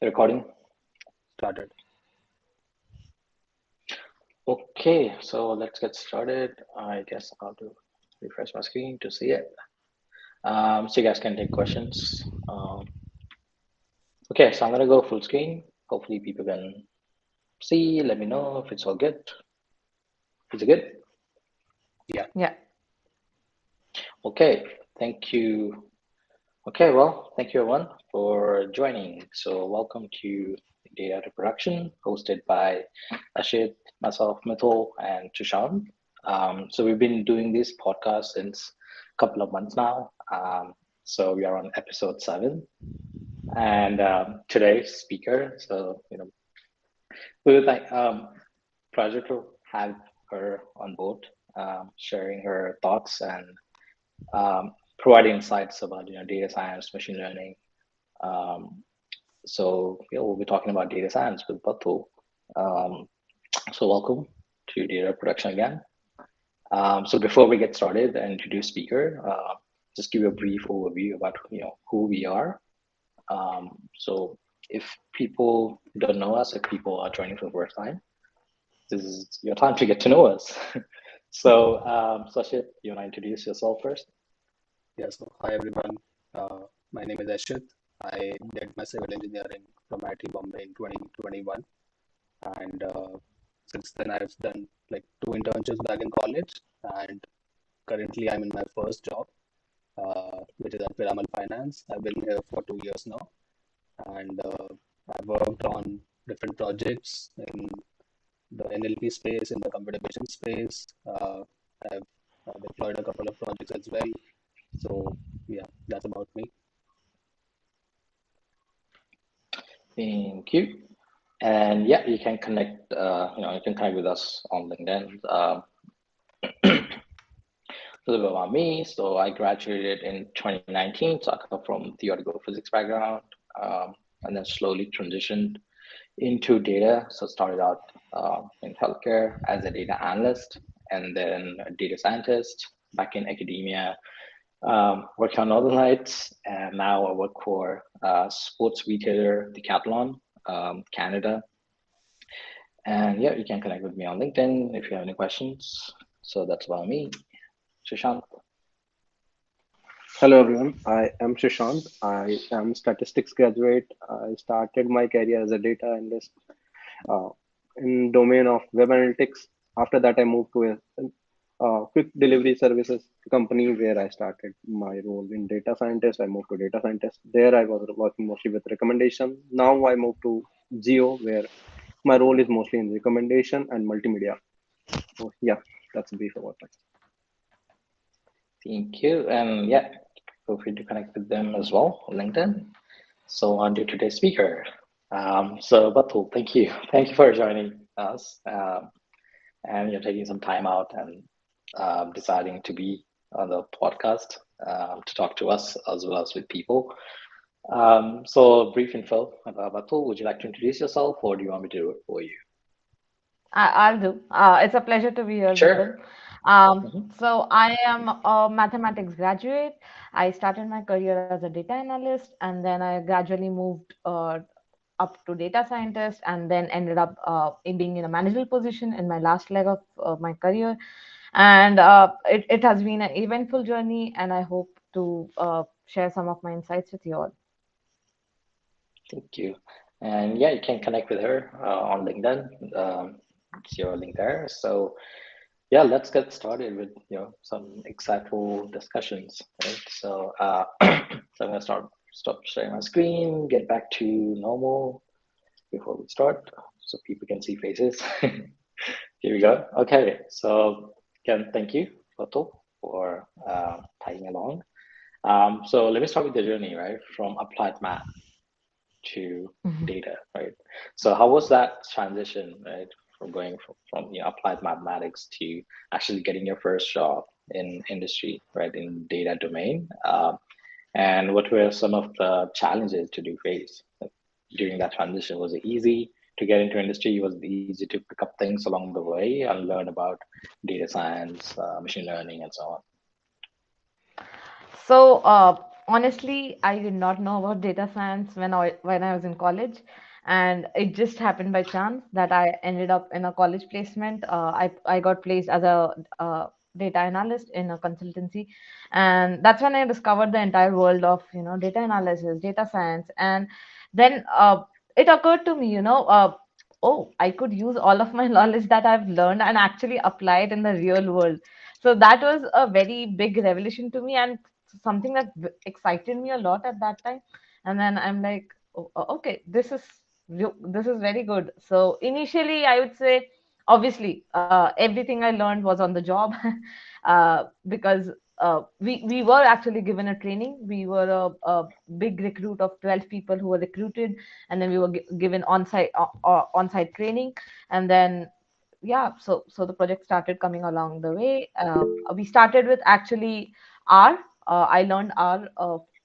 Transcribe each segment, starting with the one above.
Recording Started. Okay, so let's get started. I guess I'll have to refresh my screen to see it. So you guys can take questions. Okay, so I'm gonna go full screen. Hopefully people can see. Let me know if it's all good. Is it good? Yeah. Yeah. Okay, thank you. Okay, well, thank you everyone for joining. So welcome to Data to Production, hosted by Ashit, myself, Mithul, and Tushant. So we've been doing this podcast since a couple of months now. So we are on episode 7, and today's speaker. So we would like pleasure to have her on board, sharing her thoughts and providing insights about data science, machine learning. Um, we'll be talking about data science with Batul. Um, so welcome to data production again. So before we get started and introduce speaker, just give you a brief overview about who we are. So if people don't know us, if people are joining for the first time, this is your time to get to know us. So Sashit, you want to introduce yourself first? Yeah. So hi everyone. My name is Ashit. I did my civil engineering from IIT Bombay in 2021, and since then I've done like 2 internships back in college, and currently I'm in my first job, which is at Piramal Finance. I've been here for 2 years now, and I've worked on different projects in the NLP space, in the computer vision space. I've deployed a couple of projects as well. So yeah, that's about me. Thank you. And yeah, you can connect. You can connect with us on LinkedIn. A little bit about me. So I graduated in 2019. So I come from theoretical physics background, and then slowly transitioned into data. So started out in healthcare as a data analyst, and then a data scientist back in academia, working on Northern Lights, and now I work for sports retailer Decathlon, Canada. And yeah, you can connect with me on LinkedIn if you have any questions. So that's about me, Shashank. Hello everyone, I am Shishant. I am statistics graduate. I started my career as a data analyst uh, in domain of web analytics. After that, I moved to a quick delivery services company where I started my role in data scientist. I moved to data scientist. There, I was working mostly with recommendation. Now I moved to Geo, where my role is mostly in recommendation and multimedia. So yeah, that's a brief about that. Thank you. And yeah, feel free to connect with them as well on LinkedIn. So on to today's speaker. So Batul, thank you. Thank you for joining us. And you're taking some time out and deciding to be on the podcast to talk to us as well as with people. So brief info about Batul. Would you like to introduce yourself or do you want me to do it for you? I'll do. It's a pleasure to be here, Batul. Sure. Um, Mhm. so I am a mathematics graduate. I started my career as a data analyst, and then I gradually moved up to data scientist, and then ended up in being in a managerial position in my last leg of my career. And it has been an eventful journey, and I hope to share some of my insights with you all. Thank you. And yeah, you can connect with her on LinkedIn. It's your link there. So yeah, let's get started with some exciteful discussions. Right? So so I'm gonna stop sharing my screen, get back to normal before we start, so people can see faces. Here we go. Okay, so again, thank you, Batul, for tagging along. So let me start with the journey, right, from applied math to data, right? So how was that transition, right, from going from applied mathematics to actually getting your first job in industry, right, in data domain? And what were some of the challenges to do face during that transition? Was it easy to get into industry? Was it easy to pick up things along the way and learn about data science, machine learning, and so on? So, honestly, I did not know about data science when I was in college, and it just happened by chance that I ended up in a college placement. I got placed as a data analyst in a consultancy, and that's when I discovered the entire world of data analysis, data science, and then it occurred to me, oh, I could use all of my knowledge that I've learned and actually apply it in the real world. So that was a very big revelation to me, and something that excited me a lot at that time. And then I'm like, "Oh, okay, this is very good." So initially I would say, obviously, everything I learned was on the job. Because we were actually given a training. We were a big recruit of 12 people who were recruited, and then we were given on-site training. And then yeah, so the project started coming along the way. We started with actually R. I learned R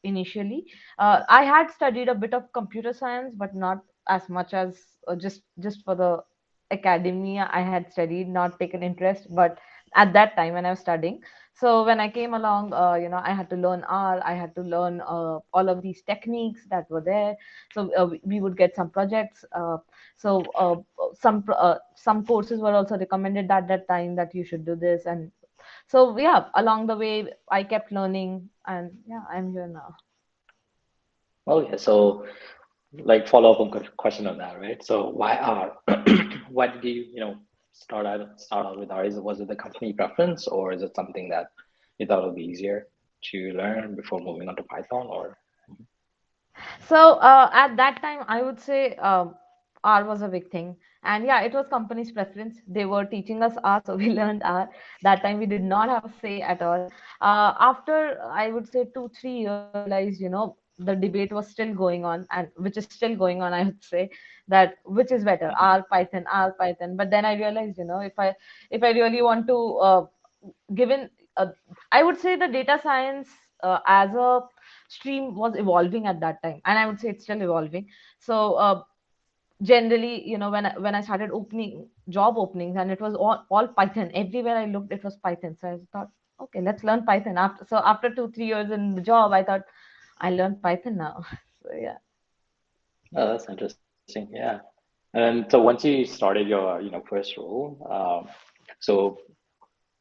initially. I had studied a bit of computer science, but not as much as just for the academia. I had studied, not taken interest, but at that time when I was studying. So when I came along, I had to learn R. I had to learn all of these techniques that were there. So we would get some projects. So some courses were also recommended at that time that you should do this. And so yeah, along the way I kept learning, and yeah, I'm here now. Well, yeah. So, like follow up on question on that, right? So, why R? Why did you start out with R? Was it the company preference, or is it something that you thought would be easier to learn before moving on to Python? Or So at that time, I would say R was a big thing. And yeah, it was company's preference. They were teaching us R, so we learned R. That time we did not have a say at all. After, I would say, 2 3 years, I realized, the debate was still going on, and which is still going on, I would say, that which is better, R, Python, R, Python. But then I realized, if I really want to, given, uh, I would say the data science as a stream was evolving at that time, and I would say it's still evolving. So generally, when I started opening job openings, and it was all Python. Everywhere I looked, it was Python. So I thought, okay, let's learn Python. After 2 3 years in the job, I thought I learned Python now. So yeah. oh, that's interesting. Yeah. And so once you started your first role, so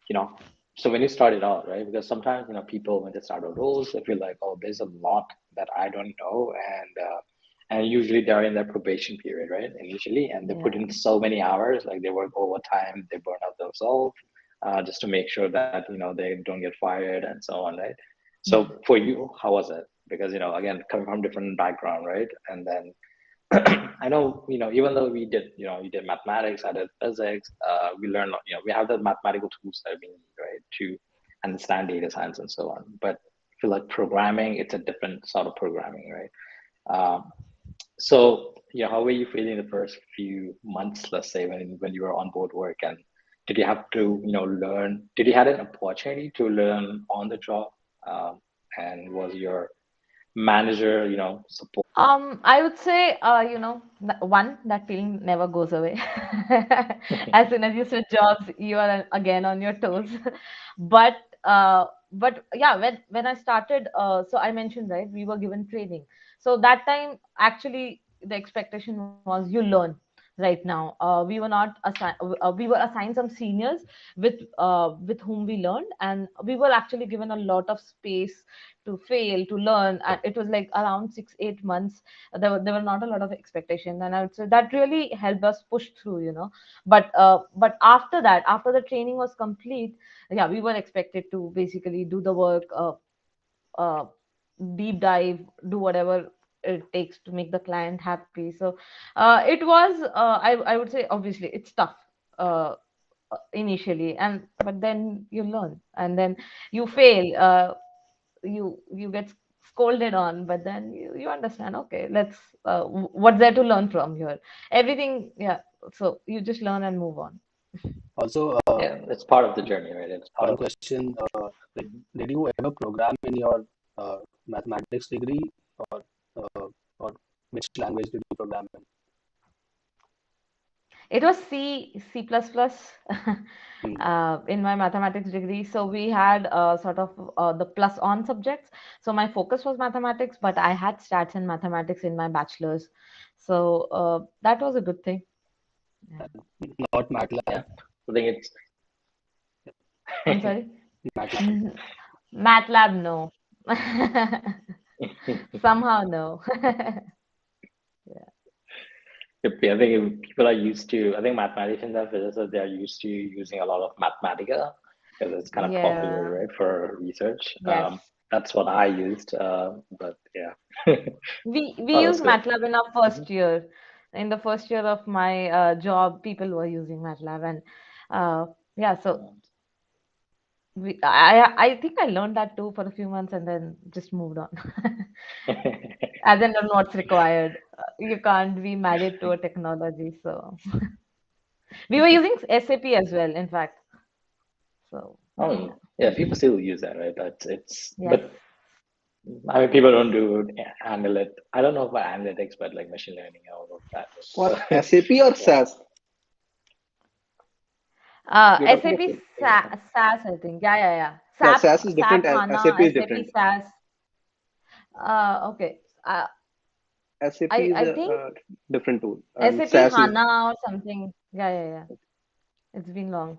you know so when you started out, right? Because sometimes people when they start out roles, they feel like, oh, there's a lot that I don't know, and usually they're in their probation period, right? Initially, and they put Yeah. in so many hours, like they work overtime, they burn out themselves, just to make sure that they don't get fired and so on, right? So for you, how was it? Because again, coming from different background, right? And then I know, even though we did mathematics, I did physics, we learned, we have the mathematical tools that we need, right, to understand data science and so on. But I feel like programming, it's a different sort of programming, right? So, yeah, how were you feeling the first few months, let's say, when you were on board work, and did you have to, learn? Did you had an opportunity to learn on the job? And was your manager, support? I would say, one, that feeling never goes away. As soon as you switch jobs, you are again on your toes. But but yeah, when I started, so I mentioned, right, we were given training. So that time, actually, the expectation was you learn right now. We were assigned some seniors with whom we learned, and we were actually given a lot of space to fail, to learn. And it was like around 6 8 months. There were not a lot of expectation, and I would say that really helped us push through, but after that, after the training was complete, yeah, we were expected to basically do the work, uh, deep dive, do whatever it takes to make the client happy. So it was, I would say, obviously it's tough uh, initially, and but then you learn, and then you fail, you get scolded on, but then you understand, okay, what's there to learn from here, everything. Yeah, so you just learn and move on. Also, Yeah, it's part of the journey, right? It's part one of. question, like, did you ever program in your mathematics degree, or or which language did you program in? It was C, C++. Hmm. in my mathematics degree. So we had sort of the plus on subjects. So my focus was mathematics, but I had stats and mathematics in my bachelor's. So that was a good thing. Yeah. Not Yeah, MATLAB. I think it's I'm sorry. MATLAB. MATLAB, no. Somehow, no. Yeah. I think people are used to. I think mathematicians and physicists they are used to using a lot of Mathematica because it's kind of popular, Yeah. right, for research. Yes. That's what I used, but yeah. We Oh, use that's good. MATLAB in our Mhm. first year. In the first year of my job, people were using MATLAB, and uh, yeah, so I think I learned that too for a few months and then just moved on. As in on what's required. You can't be married to a technology, so we were using SAP as well, in fact. So Oh, yeah. yeah, people still use that, right? Yes. But I mean, people don't do I don't know about analytics, but like machine learning and all of that. What, So, SAP or yeah. SAS? You're talking SAP of SAS, I think. Yeah, yeah, yeah. yeah, SAS is SAP different. SAP HANA, is SAP different. SAS. Okay. SAP I is I a, think different tool, and SAP SAS is HANA or something. Yeah, yeah, yeah. It's been long.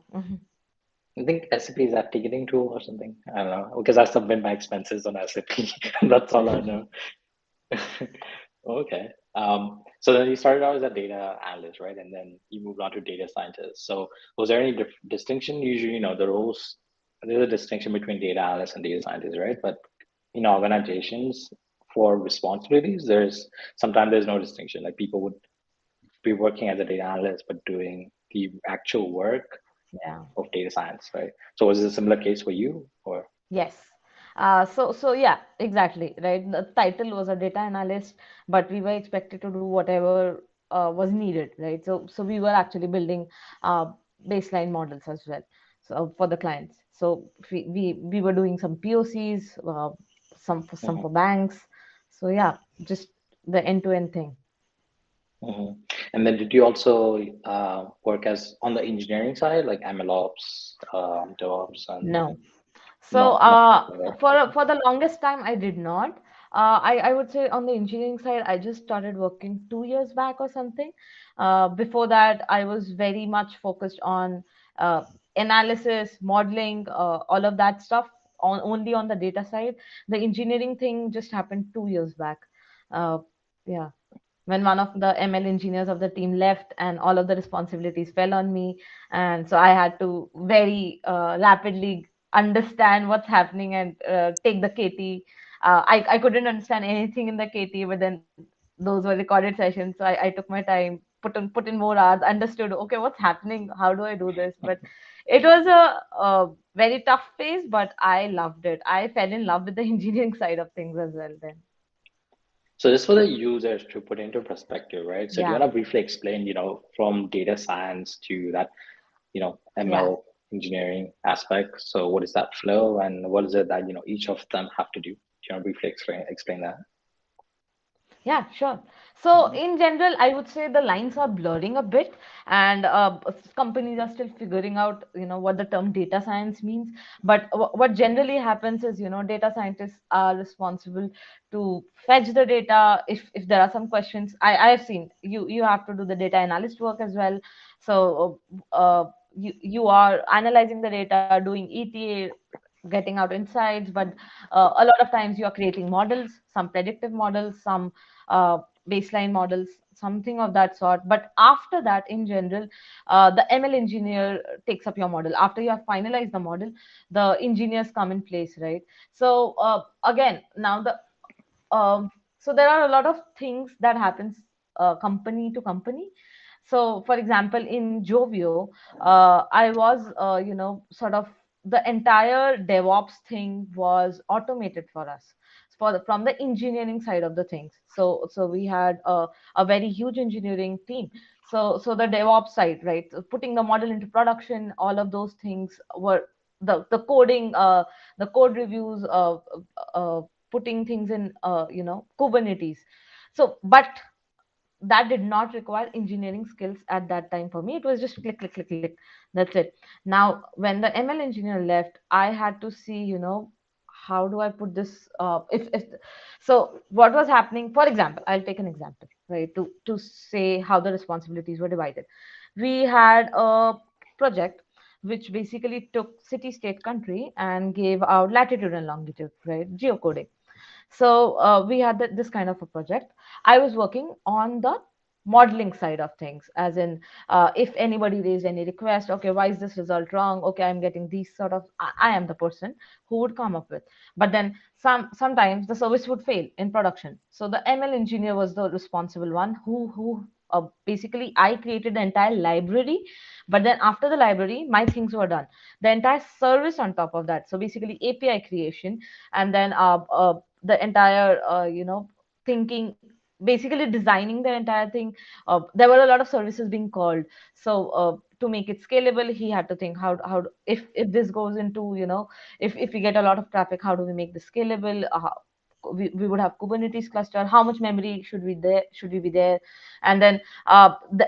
I think SAP is that ticketing tool or something. I don't know because I submit my expenses on SAP. That's all I know. Okay. So then you started out as a data analyst, right? And then you moved on to data scientist. So was there any distinction? Usually, the roles, there's a distinction between data analyst and data scientist, right? But in organizations for responsibilities, sometimes there's no distinction. Like people would be working as a data analyst, but doing the actual work Yeah. of data science, right? So was it a similar case for you or? Yes. So yeah, exactly, right. The title was a data analyst, but we were expected to do whatever was needed, right? So we were actually building uh, baseline models as well, so for the clients. So we were doing some POCs, some Mhm, for banks. So yeah, just the end-to-end thing. mhm. And then did you also work as on the engineering side, like MLOps, DevOps, and No. So no, not right? for the longest time, I did not. I would say on the engineering side, I just started working 2 years back or something. Before that, I was very much focused on uh, analysis, modeling, all of that stuff only on the data side. The engineering thing just happened 2 years back. Uh, yeah, when one of the ML engineers of the team left and all of the responsibilities fell on me. And so I had to very rapidly understand what's happening and take the KT. I couldn't understand anything in the KT, but then those were recorded sessions. So I took my time, put in more hours, understood, okay, what's happening? How do I do this? But it was a very tough phase, but I loved it. I fell in love with the engineering side of things as well then. So this for the users to put into perspective, right? So do you Yeah, want to briefly explain, from data science to that, yeah. ML engineering aspect? So what is that flow and what is it that, each of them have to do? Do you want to briefly explain that? Yeah, sure. So Mhm, in general, I would say the lines are blurring a bit, and companies are still figuring out, what the term data science means. But what generally happens is, data scientists are responsible to fetch the data. If there are some questions, I have seen you have to do the data analyst work as well. So you are analyzing the data, doing ETA, getting out insights, but a lot of times you are creating models, some predictive models, some baseline models, something of that sort. But after that, in general, the ML engineer takes up your model. After you have finalized the model, the engineers come in place, right? So again, now so there are a lot of things that happens company to company. So for example, in Jovio, I was sort of the entire DevOps thing was automated for us from the engineering side of the things. So we had a very huge engineering team. So the DevOps side, right, so putting the model into production, all of those things were the coding, the code reviews, putting things in Kubernetes. So but that did not require engineering skills at that time for me. It was just click, click, click, click. That's it. Now, when the ML engineer left, I had to see, how do I put this? If so, what was happening? For example, I'll take an example, right, to say how the responsibilities were divided. We had a project which basically took city, state, country and gave out latitude and longitude, right, geocoding. So we had this kind of a project. I was working on the modeling side of things, as in, if anybody raised any request, okay, why is this result wrong? Okay, I'm getting these sort of. I am the person who would come up with. But then sometimes the service would fail in production. So the ML engineer was the responsible one who. Basically, I created the entire library, but then after the library, my things were done. The entire service on top of that. So basically, API creation, and then the entire thinking, basically designing the entire thing. There were a lot of services being called. So to make it scalable, he had to think if this goes into, if we get a lot of traffic, how do we make this scalable? We would have Kubernetes cluster. How much memory should we be there? And then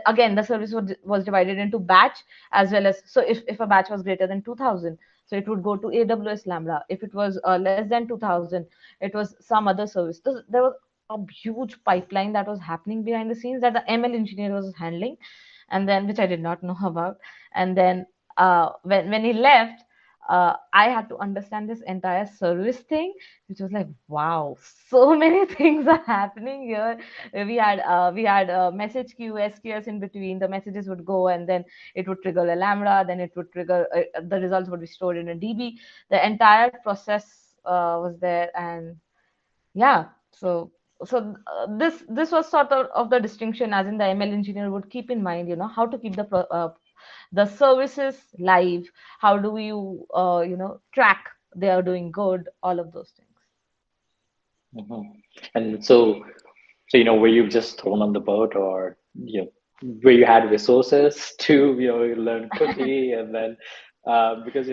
again, the service was divided into batch, as well as, so if a batch was greater than 2000, so it would go to AWS Lambda. If it was less than 2000, it was some other service. There was a huge pipeline that was happening behind the scenes that the ML engineer was handling, and then, which I did not know about. And then when he left, I had to understand this entire service thing, which was like, wow, so many things are happening here. We had message queue, SQS in between. The messages would go, and then it would trigger a Lambda. Then it would trigger the results would be stored in a DB. The entire process was there, and yeah. This was sort of the distinction, as in the ML engineer would keep in mind, how to keep the services live. How do you track they are doing good, all of those things. Mhm. And so were you just thrown on the boat, or where you had resources to learn quickly, and then because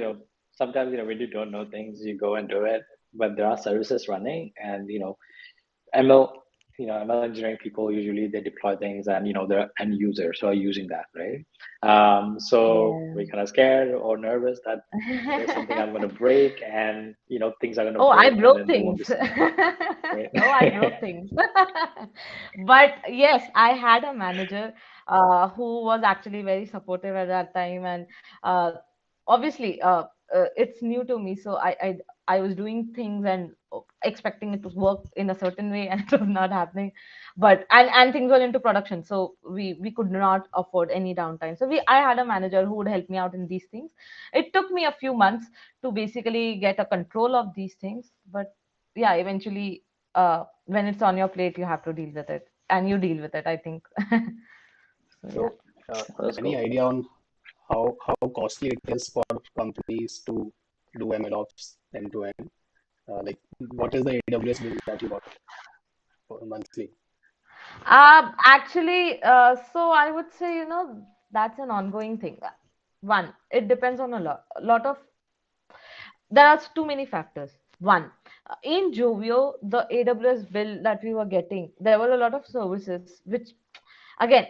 sometimes when you don't know things, you go and do it, but there are services running, and ML ML engineering people usually they deploy things, and the end users who are using that, right? So Yeah. we're kind of scared or nervous that there's something I'm going to break, and things are going to Oh, I break, and broke then they won't be things. supported, right? Oh, I broke things. But yes, I had a manager who was actually very supportive at that time, and uh, obviously, it's new to me, so I was doing things and expecting it to work in a certain way, and it was not happening. But and things were into production, so we could not afford any downtime. So we I had a manager who would help me out in these things. It took me a few months to basically get a control of these things, but yeah, eventually, when it's on your plate, you have to deal with it, and you deal with it, I think. So yeah. So, Let's any go. idea on how costly it is for companies to do MLOps end to end? Like, what is the AWS bill that you got for monthly? Actually, so I would say, that's an ongoing thing. One, it depends on a lot of, there are too many factors. One, in Jovio, the AWS bill that we were getting, there were a lot of services which, again,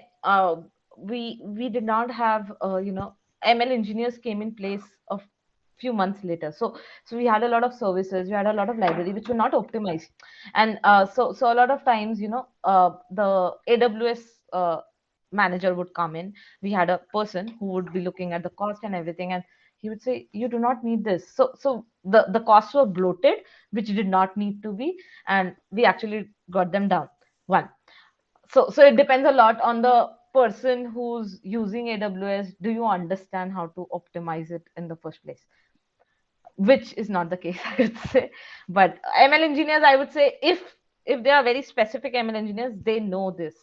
we did not have, ML engineers came in place a few months later. So we had a lot of services, we had a lot of library which were not optimized, and so a lot of times, the AWS manager would come in. We had a person who would be looking at the cost and everything, and he would say, you do not need this. So the costs were bloated, which did not need to be, and we actually got them down. One, so it depends a lot on the person who's using AWS. Do you understand how to optimize it in the first place? Which is not the case, I would say. But ML engineers, I would say, if they are very specific ML engineers, they know this,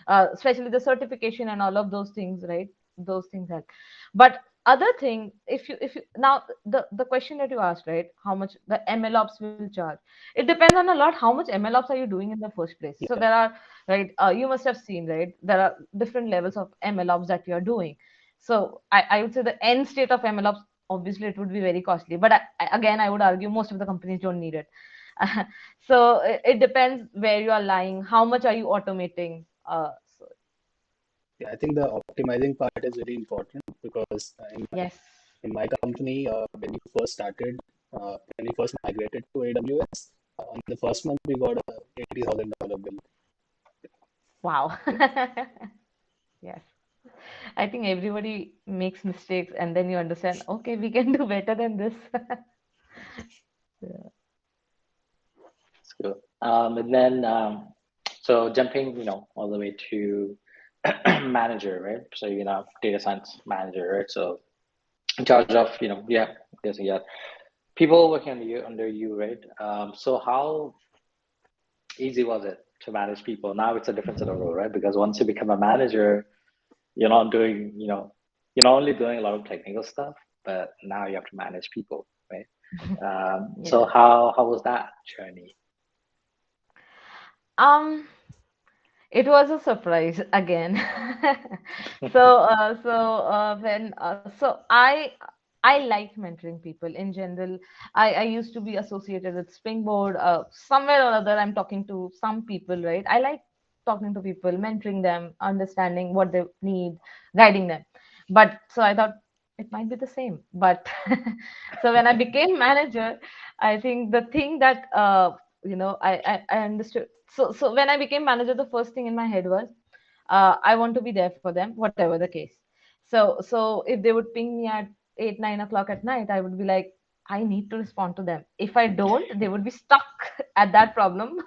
especially the certification and all of those things, right? Those things help. But other thing, if you now, the question that you asked, right, how much the MLOps will charge, it depends on a lot how much MLOps are you doing in the first place. So Yeah. there are, right, you must have seen, right, there are different levels of MLOps that you are doing. So I would say the end state of MLOps, obviously it would be very costly, but again, I would argue most of the companies don't need it. So it depends where you are lying, how much are you automating. So Yeah, I think the optimizing part is very important because Yes. in my company, when we first started, when we first migrated to AWS, on the first month we got a $80,000 bill. Wow. Yes. I think everybody makes mistakes and then you understand, okay, we can do better than this. Yeah. That's good. And then, so jumping, all the way to manager, right? So data science manager, right? So in charge of, yeah, there's yeah, people working under you, right? So how easy was it to manage people? Now it's a different sort of role, right? Because once you become a manager, you're not doing, you're not only doing a lot of technical stuff, but now you have to manage people, right? So Yeah. how was that journey? Um, it was a surprise again. So I like mentoring people in general. I used to be associated with Springboard. Somewhere or other, I'm talking to some people, right? I like talking to people, mentoring them, understanding what they need, guiding them. But so I thought it might be the same. But so when I became manager, I think the thing that I understood. So when I became manager, the first thing in my head was I want to be there for them, whatever the case. So if they would ping me at 8, 9 o'clock at night, I would be like, I need to respond to them. If I don't, they would be stuck at that problem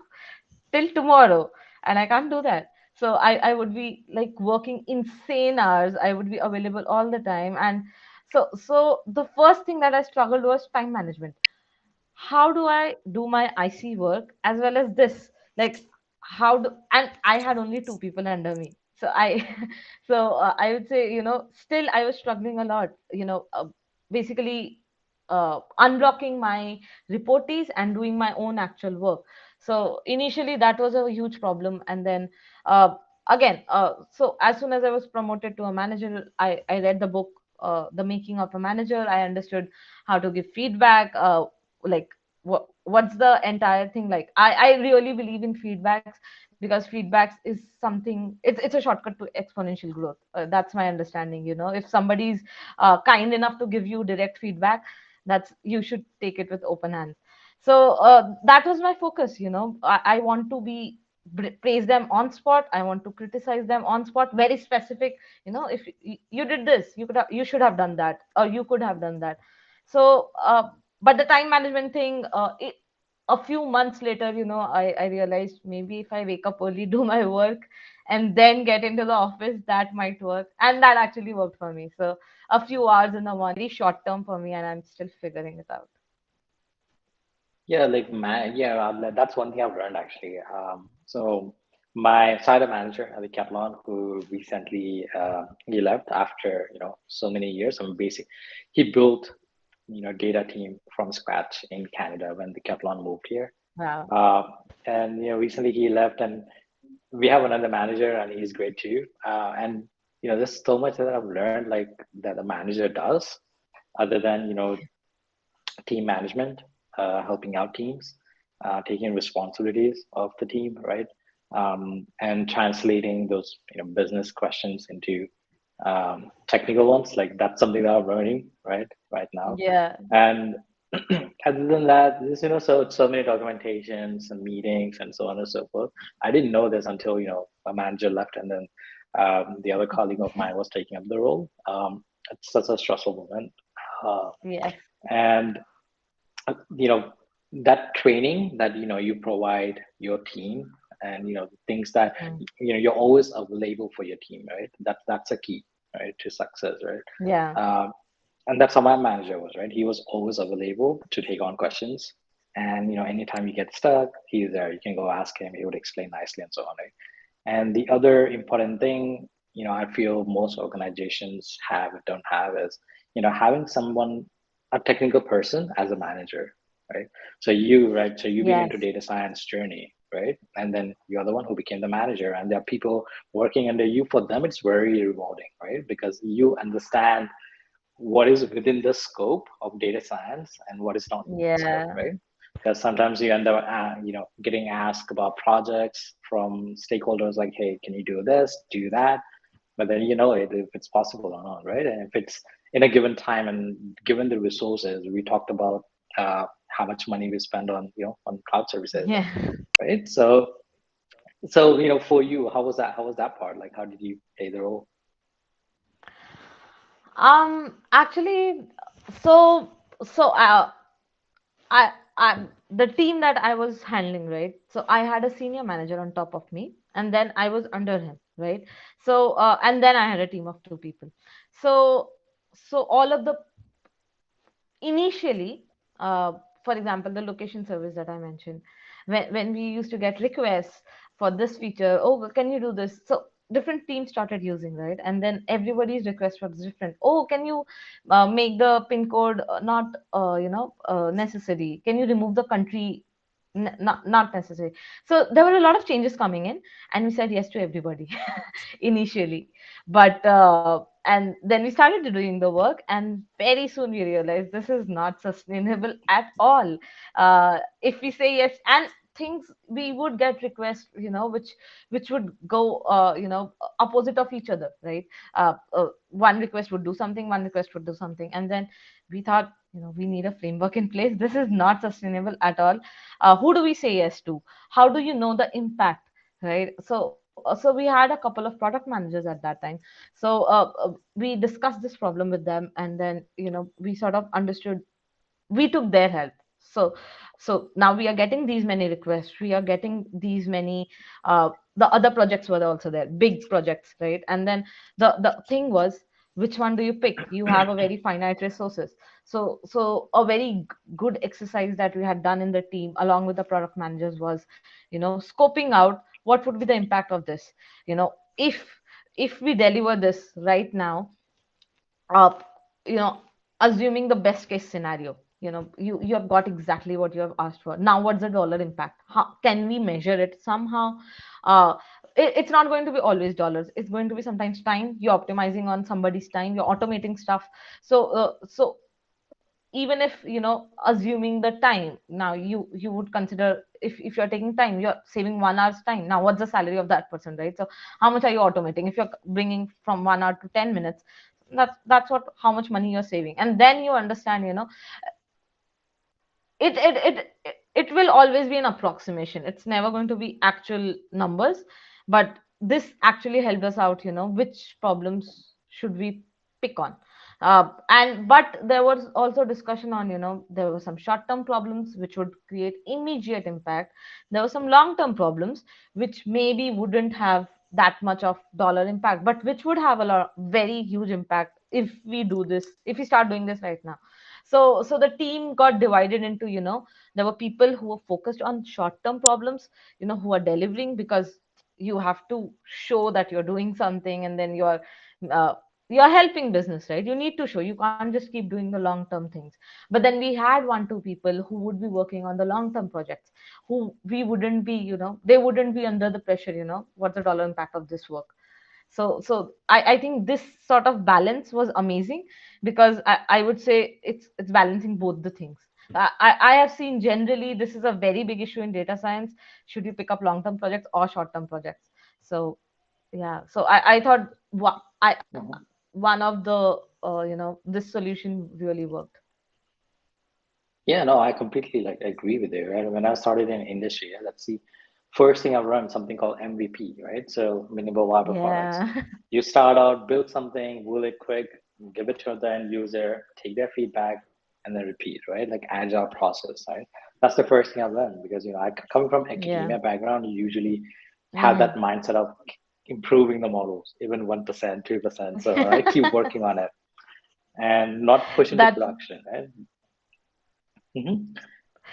till tomorrow, and I can't do that. So I would be like working insane hours. I would be available all the time, and so the first thing that I struggled was time management. How do I do my IC work as well as this? Like, how do, and I had only two people under me. So I would say, still I was struggling a lot, basically unblocking my reportees and doing my own actual work. So initially that was a huge problem. And then again, so as soon as I was promoted to a manager, I read the book, The Making of a Manager. I understood how to give feedback, like what's the entire thing like. I really believe in feedbacks because feedbacks is something, it's a shortcut to exponential growth. That's my understanding. If somebody's kind enough to give you direct feedback, that's, you should take it with open hands. So that was my focus. I want to be praise them on spot. I want to criticize them on spot, very specific. If you did this, you should have done that, or you could have done that. So but the time management thing, a few months later, I realized maybe if I wake up early, do my work, and then get into the office, that might work. And that actually worked for me. So a few hours in the morning, very short term for me, and I'm still figuring it out. Yeah, like yeah, that's one thing I've learned actually. So my side manager at the Kaplan, who recently he left after so many years. He built data team from scratch in Canada when the Kaplan moved here. Wow. Uh, and recently he left, and we have another manager, and he's great too. And there's so much that I've learned, like that a manager does, other than team management, helping out teams, taking responsibilities of the team, right? And translating those business questions into technical ones. Like that's something that I'm learning right now. Yeah. And other than that, there's so many documentations and meetings and so on and so forth. I didn't know this until a manager left, and then the other colleague of mine was taking up the role. It's such a stressful moment. Uh, Yes. and you know that training that you provide your team, and things that Mm. you're always available for your team, right? That's a key, right, to success, right? Yeah. And that's how my manager was, right? He was always available to take on questions, and anytime you get stuck, he's there. You can go ask him, he would explain nicely and so on, right? And the other important thing, I feel most organizations don't have is, having someone, a technical person as a manager, right? So you've been into Yes. data science journey, right? And then you're the one who became the manager, and there are people working under you. For them, it's very rewarding, right? Because you understand what is within the scope of data science and what is not within the scope, Yeah. right? Because sometimes you end up getting asked about projects from stakeholders like, hey, can you do this, do that? but then you know it if it's possible or not, right? And if it's in a given time and given the resources, we talked about how much money we spend on on cloud services, Yeah. right? So for you, how was that? How was that part? Like, how did you play the role? Actually, so so I the team that I was handling, right? So I had a senior manager on top of me, and then I was under him, right? So and then I had a team of two people. So all of the initially, for example, the location service that I mentioned, when we used to get requests for this feature, oh, can you do this? So different teams started using, right? And then everybody's request was different. Oh, can you make the pin code not necessary? Can you remove the country? Not necessary. So there were a lot of changes coming in, and we said yes to everybody initially. But and then we started doing the work, and very soon we realized this is not sustainable at all. If we say yes, and things, we would get requests, which would go opposite of each other, right? One request would do something, one request would do something, and then we thought, we need a framework in place. This is not sustainable at all. Who do we say yes to? How do you know the impact, right? So we had a couple of product managers at that time. So we discussed this problem with them, and then we sort of understood, we took their help. So now we are getting these many requests, we are getting these many the other projects were also there, big projects, right? And then the thing was, which one do you pick? You have a very finite resources. So a very good exercise that we had done in the team along with the product managers was, scoping out what would be the impact of this. you know if if we deliver this right now, uh, you know assuming the best case scenario, you have got exactly what you have asked for. Now what's the dollar impact? How can we measure it somehow? uh, it's not going to be always dollars, it's going to be sometimes time. You're optimizing on somebody's time, you're automating stuff. So even if, assuming the time, now you would consider, if you're taking time, you're saving 1 hour's time. Now what's the salary of that person, right? So how much are you automating? If you're bringing from 1 hour to 10 minutes, that's what, how much money you're saving. And then you understand, it will always be an approximation, it's never going to be actual numbers. But this actually helped us out, which problems should we pick on. And but there was also discussion on, there were some short term problems which would create immediate impact. There were some long term problems which maybe wouldn't have that much of dollar impact, but which would have a lot, very huge impact if we do this, if we start doing this right now. So the team got divided into, there were people who were focused on short term problems, who are delivering, because you have to show that you're doing something, and then uh, you're helping business, right? You need to show, you can't just keep doing the long term things. But then we had one two people who would be working on the long term projects, who we wouldn't be, they wouldn't be under the pressure, what's the dollar impact of this work. So I think this sort of balance was amazing, because I would say it's balancing both the things. I have seen, generally this is a very big issue in data science. Should you pick up long term projects or short term projects? So yeah, so I thought, I Mhm. one of the this solution really worked. Yeah, no, I completely like agree with you, right? When I started in industry, yeah, let's see, first thing I've run something called MVP, right? So minimal viable products. Yeah. You start out, build something, will it quick, give it to the end user, take their feedback, and then repeat, right? Like agile process, right? That's the first thing I've learned because I coming from Yeah. academia background, you usually have that Hmm. mindset of improving the models, even 1%, 2%. So I keep working on it and not push into That's, production, right? Hmm.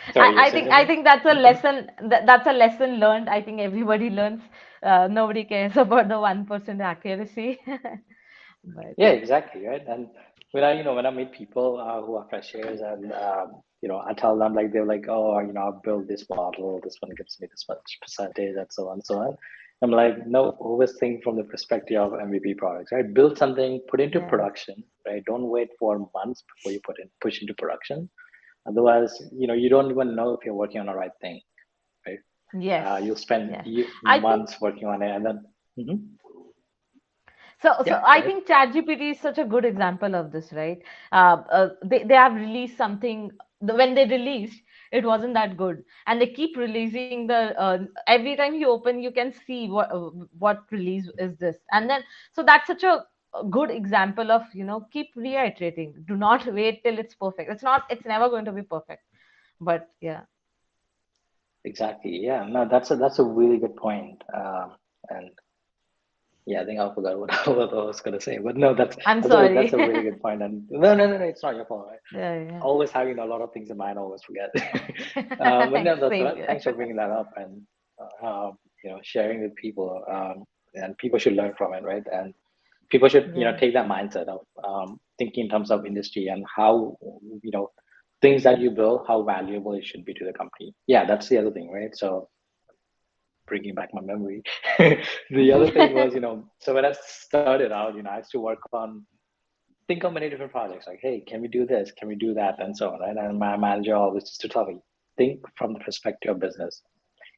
I, Sorry, you're I saying think I something? think that's a lesson, that's a lesson learned. I think everybody learns. Nobody cares about the 1% accuracy. But Yeah, exactly, right. And when I meet people who are freshers, and I tell them like they're like, oh, I've built this model, this one gives me this much percentage, and so on, so on. I'm like, no, always think from the perspective of MVP products, right? Build something, put into yeah. production, right? Don't wait for months before you push into production. Otherwise, you don't even know if you're working on the right thing, right? Yes. You'll spend Yes. I think months working on it, and then. Mhm. So Yeah, I right. think ChatGPT is such a good example of this, right? They have released something. When they released, it wasn't that good, and they keep releasing the. Every time you open, you can see what release is this, and then so that's such a good example of keep reiterating. Do not wait till it's perfect. It's not. It's never going to be perfect. But yeah, Exactly. Yeah. No, that's a really good point. And yeah, I think I forgot what, what I was gonna say. But no, I'm that's sorry. a really good point. And no, it's not your fault. Right? Yeah, Always having a lot of things in mind, I always forget. But yeah. no, Same here. thanks for bringing that up and sharing with people. And people should learn from it, right? And people should Yeah. take that mindset of thinking in terms of industry and how things that you build, how valuable it should be to the company. Yeah, that's the other thing, right? So bringing back my memory. The other thing was, so when I started out, I used to work on, think of many different projects like, hey, can we do this? Can we do that? And so on, right? And my manager always used to tell me, think from the perspective of business.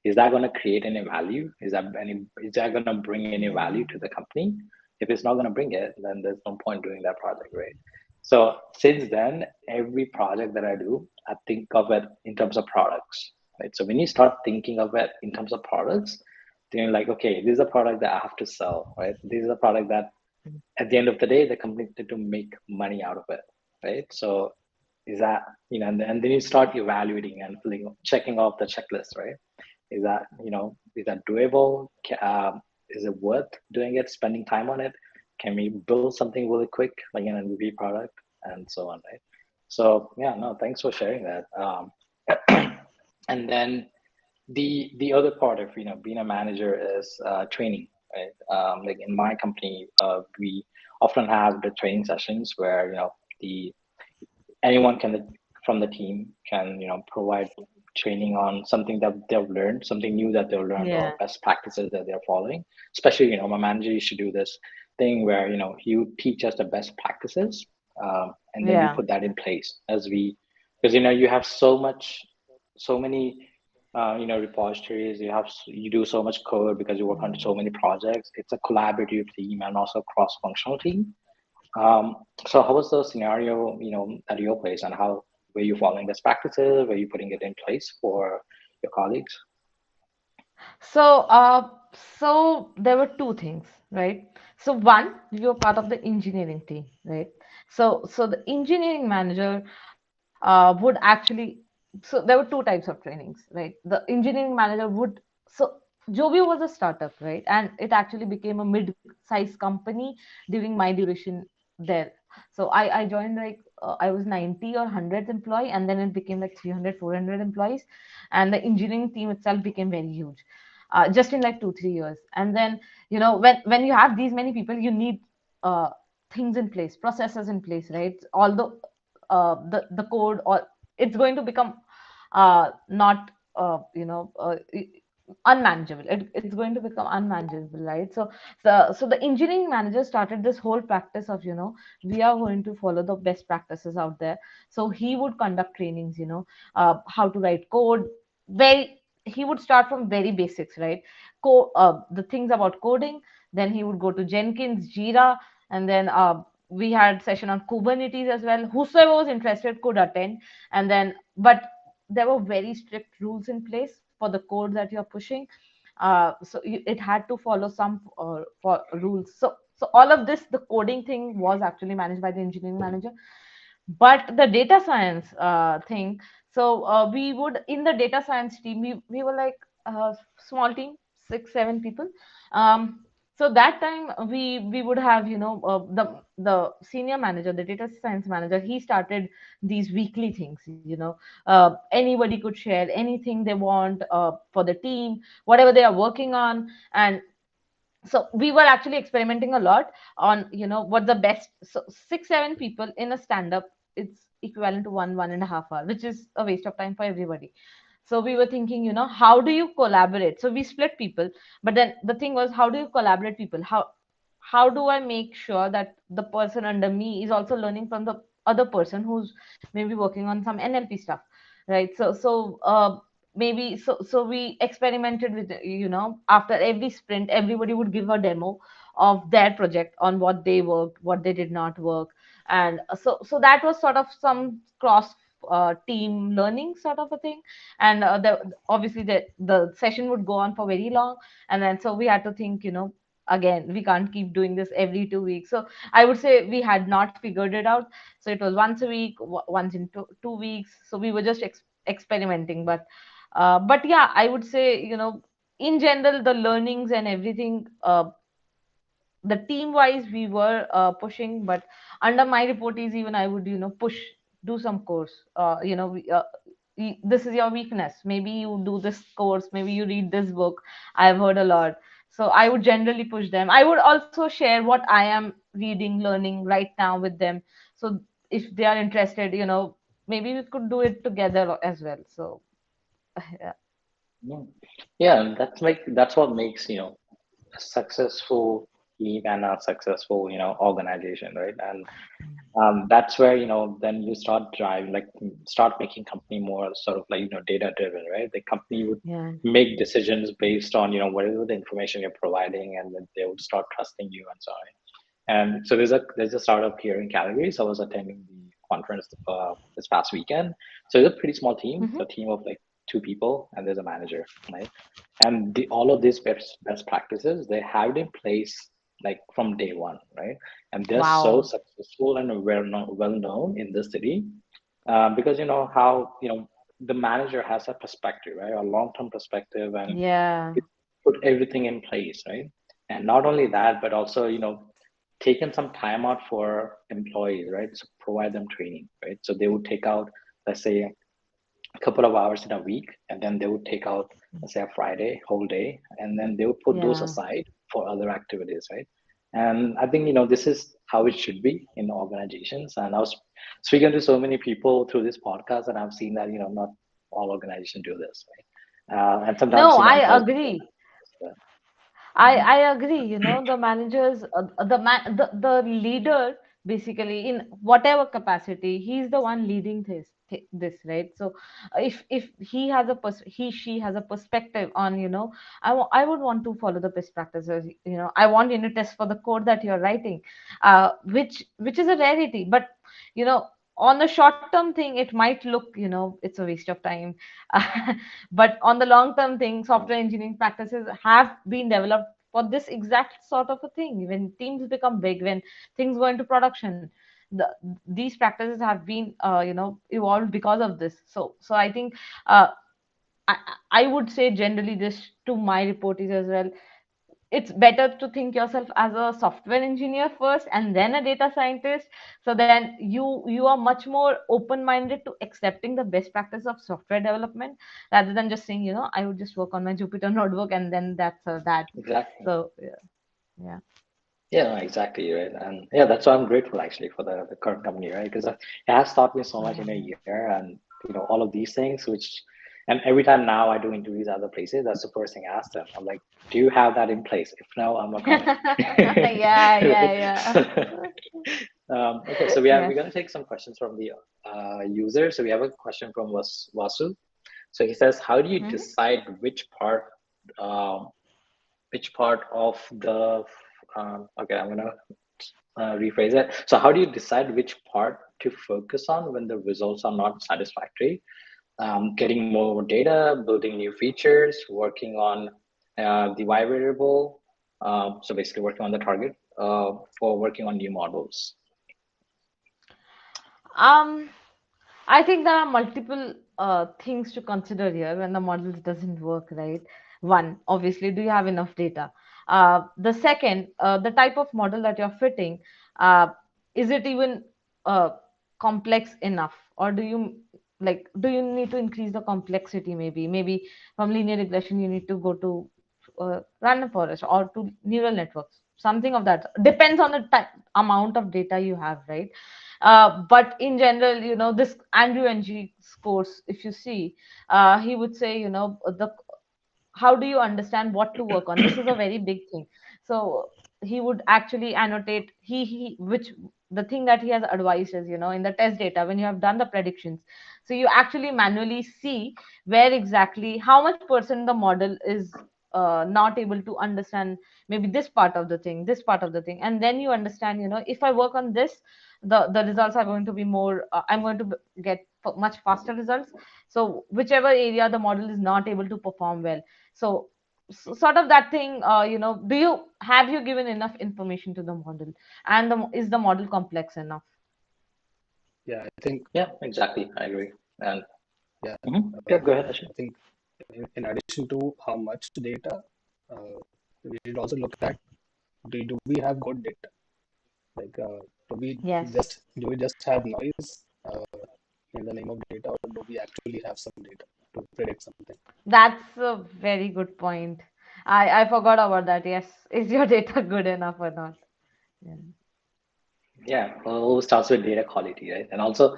Is that going to create any value? Is that going to bring any value to the company? If it's not going to bring it, then there's no point doing that project, right? So since then, every project that I do, I think of it in terms of products, right? So when you start thinking of it in terms of products, then you're like, okay, this is a product that I have to sell, right? This is a product that at the end of the day, the company need to make money out of it, right? So is that, and then you start evaluating and checking off the checklist, right? Is that doable? Is it worth doing it, spending time on it? Can we build something really quick, like an MVP product, and so on, right? So yeah, no, thanks for sharing that. And then the other part of being a manager is training, right? Like in my company, we often have the training sessions where the anyone can from the team can provide training on something that they've learned, something new that they've learned, or Yeah. best practices that they're following. Especially my manager used to do this thing where he would teach us the best practices, and then we Yeah. put that in place as we, because you have so many repositories. You do so much code because you work on so many projects. It's a collaborative team and also cross-functional team. So how was the scenario, at your place, and how were you following best practices? Were you putting it in place for your colleagues? So, so there were two things, right? So one, we were part of the engineering team, right? So the engineering manager would actually, so there were two types of trainings, right? The engineering manager would, so Jovio was a startup, right? And it actually became a mid-sized company during my duration there. So I joined like I was 90 or 100th employee, and then it became like 300, 400 employees, and the engineering team itself became very huge, just in like 2 3 years. And then when you have these many people, you need uh, things in place, processes in place, right? Although the code, or it's going to become not unmanageable. It's going to become unmanageable, right? So the engineering manager started this whole practice of we are going to follow the best practices out there. So he would conduct trainings, how to write code. Very He would start from very basics, right? The things about coding. Then he would go to Jenkins, Jira, and then we had session on Kubernetes as well. Whosoever was interested could attend. And then, but there were very strict rules in place for the code that you're pushing. It had to follow some for rules. So all of this, the coding thing was actually managed by the engineering manager. But the data science thing, so we would, in the data science team, we were like a small team, 6 7 people. So that time we would have the senior manager, the data science manager, he started these weekly things. Anybody could share anything they want for the team, whatever they are working on. And so we were actually experimenting a lot on what the best. So 6 7 people in a stand up, it's equivalent to 1 1.5 hour, which is a waste of time for everybody. So we were thinking, how do you collaborate? So we split people, but then the thing was, how do you collaborate people? How do I make sure that the person under me is also learning from the other person who's maybe working on some NLP stuff, right? So we experimented with, after every sprint, everybody would give a demo of their project, on what they worked, what they did not work. And so that was sort of some cross team learning sort of a thing. And obviously the session would go on for very long. And then so we had to think, again, we can't keep doing this every 2 weeks. So I would say we had not figured it out. So it was once a week, once in 2 weeks. So we were just experimenting. But yeah, I would say, in general, the learnings and everything, the team wise we were pushing. But under my reportees, even I would, push, do some course. This is your weakness, maybe you do this course, maybe you read this book. I've heard a lot. So I would generally push them. I would also share what I am reading, learning right now with them. So if they are interested, maybe we could do it together as well. So yeah. Yeah, yeah, and that's what makes, a successful team and a successful, organization, right? And that's where, then you start driving, like start making company more sort of like, data driven, right? The company would Yeah. make decisions based on, whatever the information you're providing, and then they would start trusting you and so on. And so there's a startup here in Calgary. So I was attending the conference this past weekend. So it's a pretty small team, Hmm. a team of like two people, and there's a manager, right? And all of these best practices, they have it in place like from day one, right? And they're so Wow. successful and well known in the city, because how the manager has a perspective, right? A long-term perspective, and Yeah. it put everything in place, right? And not only that, but also taken some time out for employees, right? So provide them training, right? So they would take out, let's say, a couple of hours in a week, and then they would take out, let's say, a Friday whole day, and then they would put those Yeah. aside for other activities, right? And I think this is how it should be in organizations. And I was speaking to so many people through this podcast, and I've seen that not all organizations do this, right? And sometimes No, I employees don't agree. understand. I Mhm. I agree. The managers, the leader, basically in whatever capacity, he's the one leading this, right? So if he has he she has a perspective on, I would want to follow the best practices. I want unit tests for the code that you're writing, which is a rarity. But on the short term thing, it might look, it's a waste of time. But on the long term thing, software engineering practices have been developed for this exact sort of a thing. When teams become big, when things go into production, these practices have been, evolved because of this. So I think, uh, I, I would say generally this to my reportees as well. It's better to think yourself as a software engineer first and then a data scientist. So then you are much more open minded to accepting the best practice of software development, rather than just saying, I would just work on my Jupyter notebook and then that's that. Exactly. So yeah. Yeah. Yeah, no, exactly, right. And yeah, that's why I'm grateful actually for the current company, right? Because it has taught me so much in a year, and all of these things, and every time now I do interviews at other places, that's the first thing I ask them. I'm like, do you have that in place? If no, I'm not coming. Yeah, yeah, Right? yeah. Okay, so we're Yes. gonna take some questions from the user. So we have a question from Vasu. So he says, how do you Hmm. decide um, which part of the okay, I'm gonna rephrase it. So how do you decide which part to focus on when the results are not satisfactory? Getting more data, building new features, working on the Y variable. So basically working on the target, for working on new models. um I think there are multiple things to consider here when the model doesn't work, right? One, obviously, do you have enough data? The second, the type of model that you're fitting, uh, is it even uh, complex enough? Or do you need to increase the complexity? Maybe from linear regression, you need to go to random forest or to neural networks, something of that. Depends on the amount of data you have, right? But in general, this Andrew Ng's course, if you see, he would say, the how do you understand what to work on? This is a very big thing. So he would actually annotate he which the thing that he has advised is, in the test data, when you have done the predictions, so you actually manually see where exactly how much percent the model is not able to understand maybe this part of the thing, this part of the thing, and then you understand, if I work on this, the results are going to be more, I'm going to get much faster results. So whichever area the model is not able to perform well, so sort of that thing, have you given enough information to the model, and is the model complex enough? Yeah, I think. Yeah, exactly. I agree. And Yeah, yeah, go ahead, Ashit. I think in addition to how much data, we should also look at, do we have good data? Like, Yes, do we just have noise in the name of data, or do we actually have some data to predict something? that's a very good point. I forgot about that. Yes, is your data good enough or not? Yeah. Yeah, well, it starts with data quality, right? And also,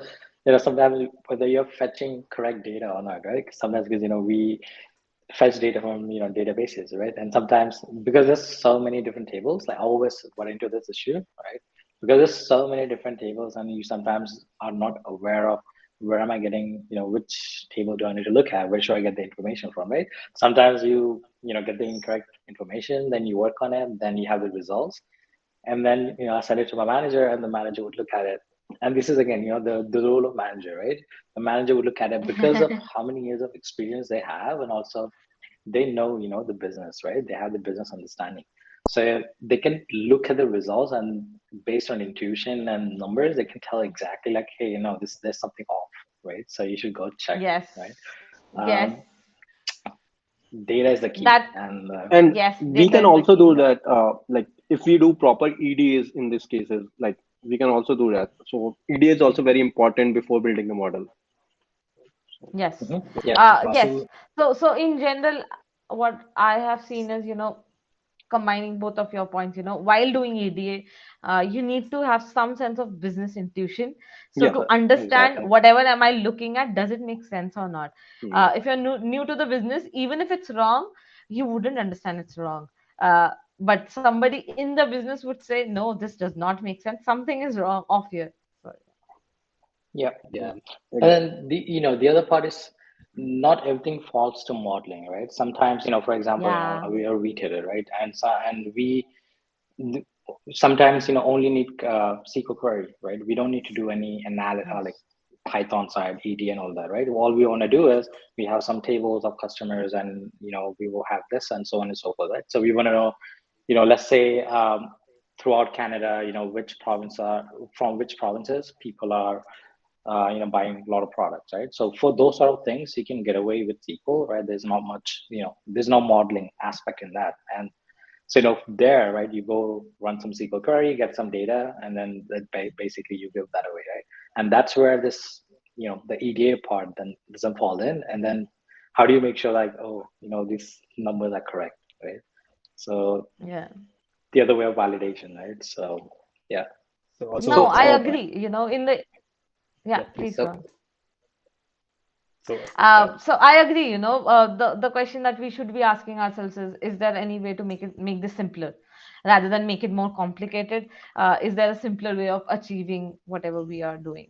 sometimes whether you're fetching correct data or not, right? Sometimes because we fetch data from databases, right? And sometimes because there's so many different tables, like I always run into this issue, right? Because there's so many different tables, and you sometimes are not aware of where am I getting, which table do I need to look at? Where should I get the information from, right? Sometimes you get the incorrect information, then you work on it, then you have the results, and then I send it to my manager, and the manager would look at it. And this is again, the role of manager, right? The manager would look at it because of how many years of experience they have, and also they know the business, right? They have the business understanding, so they can look at the results, and based on intuition and numbers, they can tell exactly like, hey, there's something off, right? So you should go check, Yes, right? yes, um, Data is the key, that, and And yes, we data can is the also key. do that, like if we do proper EDAs in these cases, like we can also do that. So EDA is also very important before building a model. Yes, yeah. yes. Batul, So in general, what I have seen is, combining both of your points, while doing EDA, you need to have some sense of business intuition. So Yeah, to understand exactly. whatever am I looking at, does it make sense or not? Yeah. If you're new to the business, even if it's wrong, you wouldn't understand it's wrong. Uh, but somebody in the business would say, no, this does not make sense. Something is wrong off here. So, Yeah. yeah, And Exactly. then the other part is not everything falls to modeling, right? Sometimes, for example, yeah. we are a retailer, right? And we sometimes only need SQL query, right? We don't need to do any like Yes. Python side, ED and all that, right? All we want to do is we have some tables of customers, and we will have this and so on and so forth, right? So we want to know, let's say throughout Canada, which province are from which provinces people are buying a lot of products, right? So for those sort of things, you can get away with SQL, right? There's not much, there's no modeling aspect in that. And so, there, right, you go run some SQL query, get some data, and then basically you give that away, right? And that's where this, the EDA part then doesn't fall in. And then how do you make sure like, oh, these numbers are correct, right? So Yeah. the other way of validation, right? So yeah. so also No, So, I some, agree. In the, yeah, yeah, please. please go on. So, So I agree. The question that we should be asking ourselves is there any way to make this simpler, rather than make it more complicated? Is there a simpler way of achieving whatever we are doing?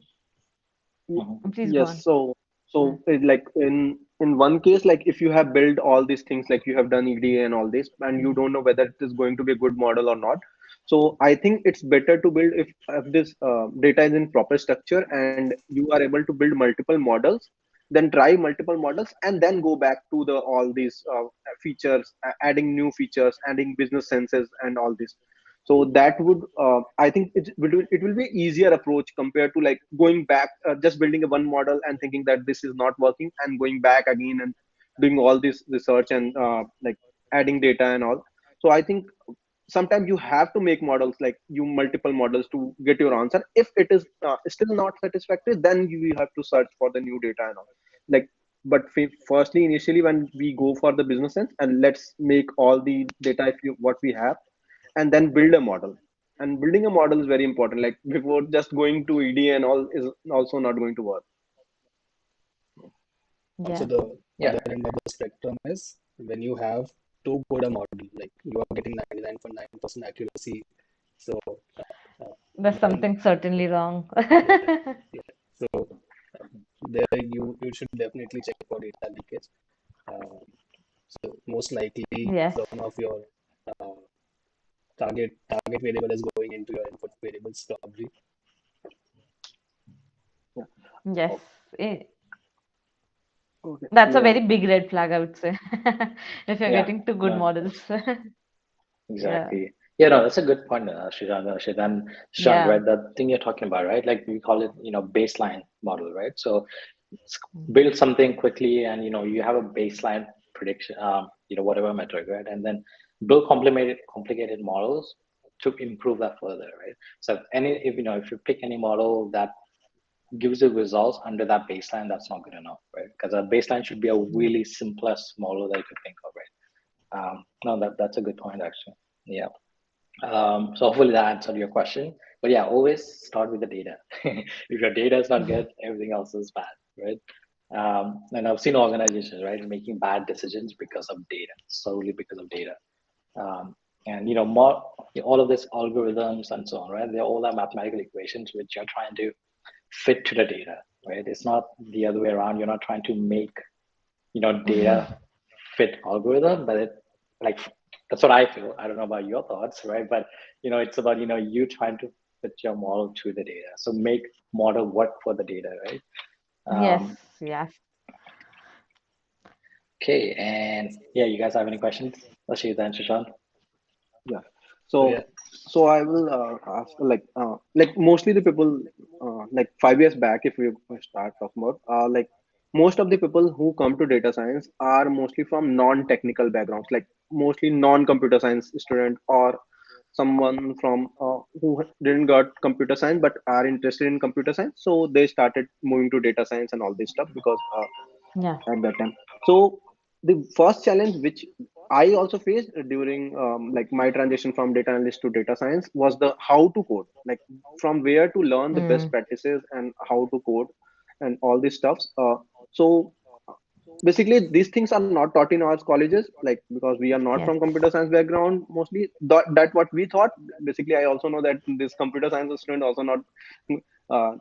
Mhm. Please go yes. on. Yeah. Like in one case, like if you have built all these things, like you have done EDA and all this, and you don't know whether it is going to be a good model or not. So I think it's better to build if this data is in proper structure and you are able to build multiple models, then try multiple models and then go back to the all these features, adding new features, adding business senses and all this. So that would I think it will be easier approach compared to like going back, just building a one model and thinking that this is not working and going back again and doing all this research and like adding data and all. So I think sometimes you have to make models, like you multiple models to get your answer. If it is still not satisfactory, then you will have to search for the new data and all, like. But firstly, initially, when we go for the business sense, and let's make all the data if you what we have, and then build a model. And building a model is very important, like before just going to EDA and all is also not going to work. also Yeah. the Yeah. other end of the spectrum is when you have too good a model, like you are getting 99.9% accuracy. So There's then, something certainly wrong. yeah, yeah. So there you should definitely check for data leakage. Uh, So most likely Yes. some of your uh, target variable is going into your input variables probably. Yeah. Yes. Oh, okay. That's a Yeah. very big red flag, I would say, if you're Yeah, getting two good no, models. Yeah. exactly. Yeah, no, that's a good point, Shrijan and Sean, Yeah. right? The thing you're talking about, right? Like we call it, baseline model, right? So Mm. build something quickly, and you have a baseline prediction, whatever metric, right? And then build complicated models to improve that further, right? So if you pick any model that gives the results under that baseline, that's not good enough, right? Because a baseline should be a Yeah. really simplest model that you could think of, right? No, that's a good point, actually. Yeah. So hopefully that answered your question. But yeah, always start with the data. If your data is not good, everything else is bad, right? And I've seen organizations, right, making bad decisions because of data, solely because of data. Um, and more all of these algorithms and so on, right? They all are mathematical equations which you're trying to fit to the data, right? It's not the other way around. You're not trying to make data fit algorithm, but it like that's what I feel. I don't know about your thoughts, right? But it's about you trying to fit your model to the data. So make model work for the data, right? Yes. Um, Yes. okay, and yeah, you guys have any questions? Let's see then, Shashank. Yeah. So yeah, So I will ask like mostly the people like 5 years back, if we start talking about like most of the people who come to data science are mostly from non-technical backgrounds, like mostly non-computer science student or someone from who didn't got computer science but are interested in computer science. So they started moving to data science and all this stuff because Yeah. at that time. So the first challenge which I also faced during like my transition from data analyst to data science was the how to code, like from where to learn the best Mm. practices and how to code and all these stuffs. So basically these things are not taught in our colleges, like because we are not Yes. from computer science background mostly. That what we thought. Basically, I also know that this computer science student also not uh,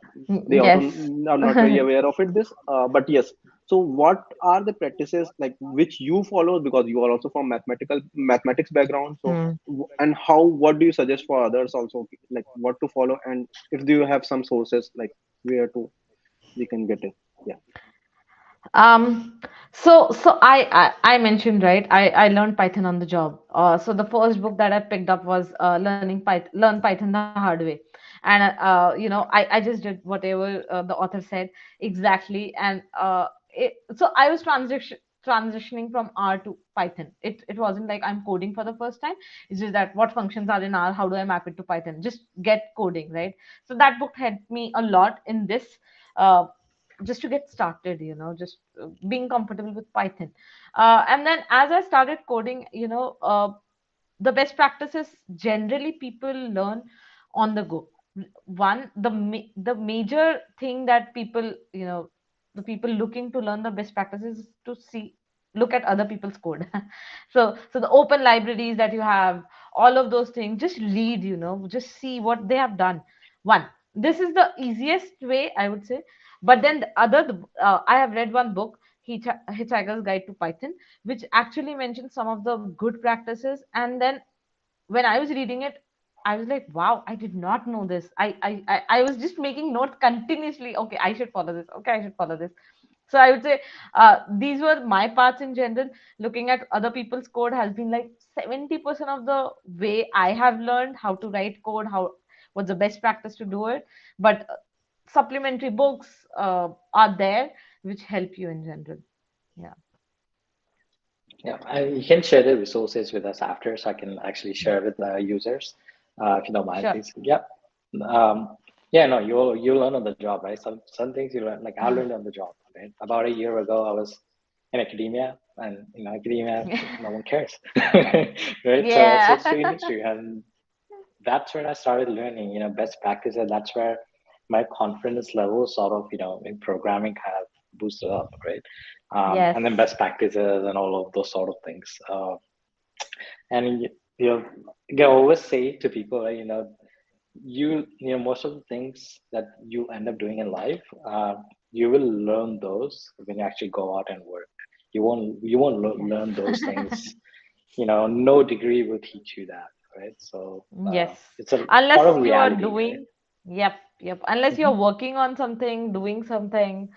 they also Yes. are not very aware of it this but yes. So what are the practices like which you follow, because you are also from mathematics background? So Mm. and how, what do you suggest for others also, like what to follow, and if do you have some sources like where to we can get it? Yeah. Um, so I mentioned, right, I learned Python on the job. So the first book that I picked up was Learn Python the Hard Way. And I just did whatever the author said exactly. And so I was transitioning from R to Python. It wasn't like I'm coding for the first time. It's just that what functions are in R, how do I map it to Python? Just get coding, right? So that book helped me a lot in this. Uh, just to get started, just being comfortable with Python. And then as I started coding, the best practices generally people learn on the go. One, the major thing that people, the people looking to learn the best practices is to look at other people's code. So the open libraries that you have, all of those things, just read, just see what they have done. One, this is the easiest way, I would say. But then I have read one book, Hitchhiker's Guide to Python, which actually mentions some of the good practices. And then when I was reading it, I was like, wow, I did not know this. I was just making notes continuously. Okay, I should follow this. Okay, I should follow this. So I would say these were my paths in general. Looking at other people's code has been like 70% of the way I have learned how to write code, how what's the best practice to do it. But supplementary books are there which help you in general. Yeah. Yeah, you can share the resources with us after, so I can actually share with the users, if you don't mind, Sure. please. Yeah. Yeah, no, you learn on the job, right? Some things you learn, like I learned on the job, right? About a year ago, I was in academia, and academia, no one cares, right? So I Yeah. switched to industry, and that's when I started learning, best practices. That's where my confidence level sort of, in programming kind of boosted up, right? Yes. And then best practices and all of those sort of things. And you know, I always say to people, right, most of the things that you end up doing in life, you will learn those when you actually go out and work. You won't learn those things. No degree will teach you that, right? So Yes. it's a part Unless of you are reality, right? doing, yep. Unless you're Mhm. working on something, doing something,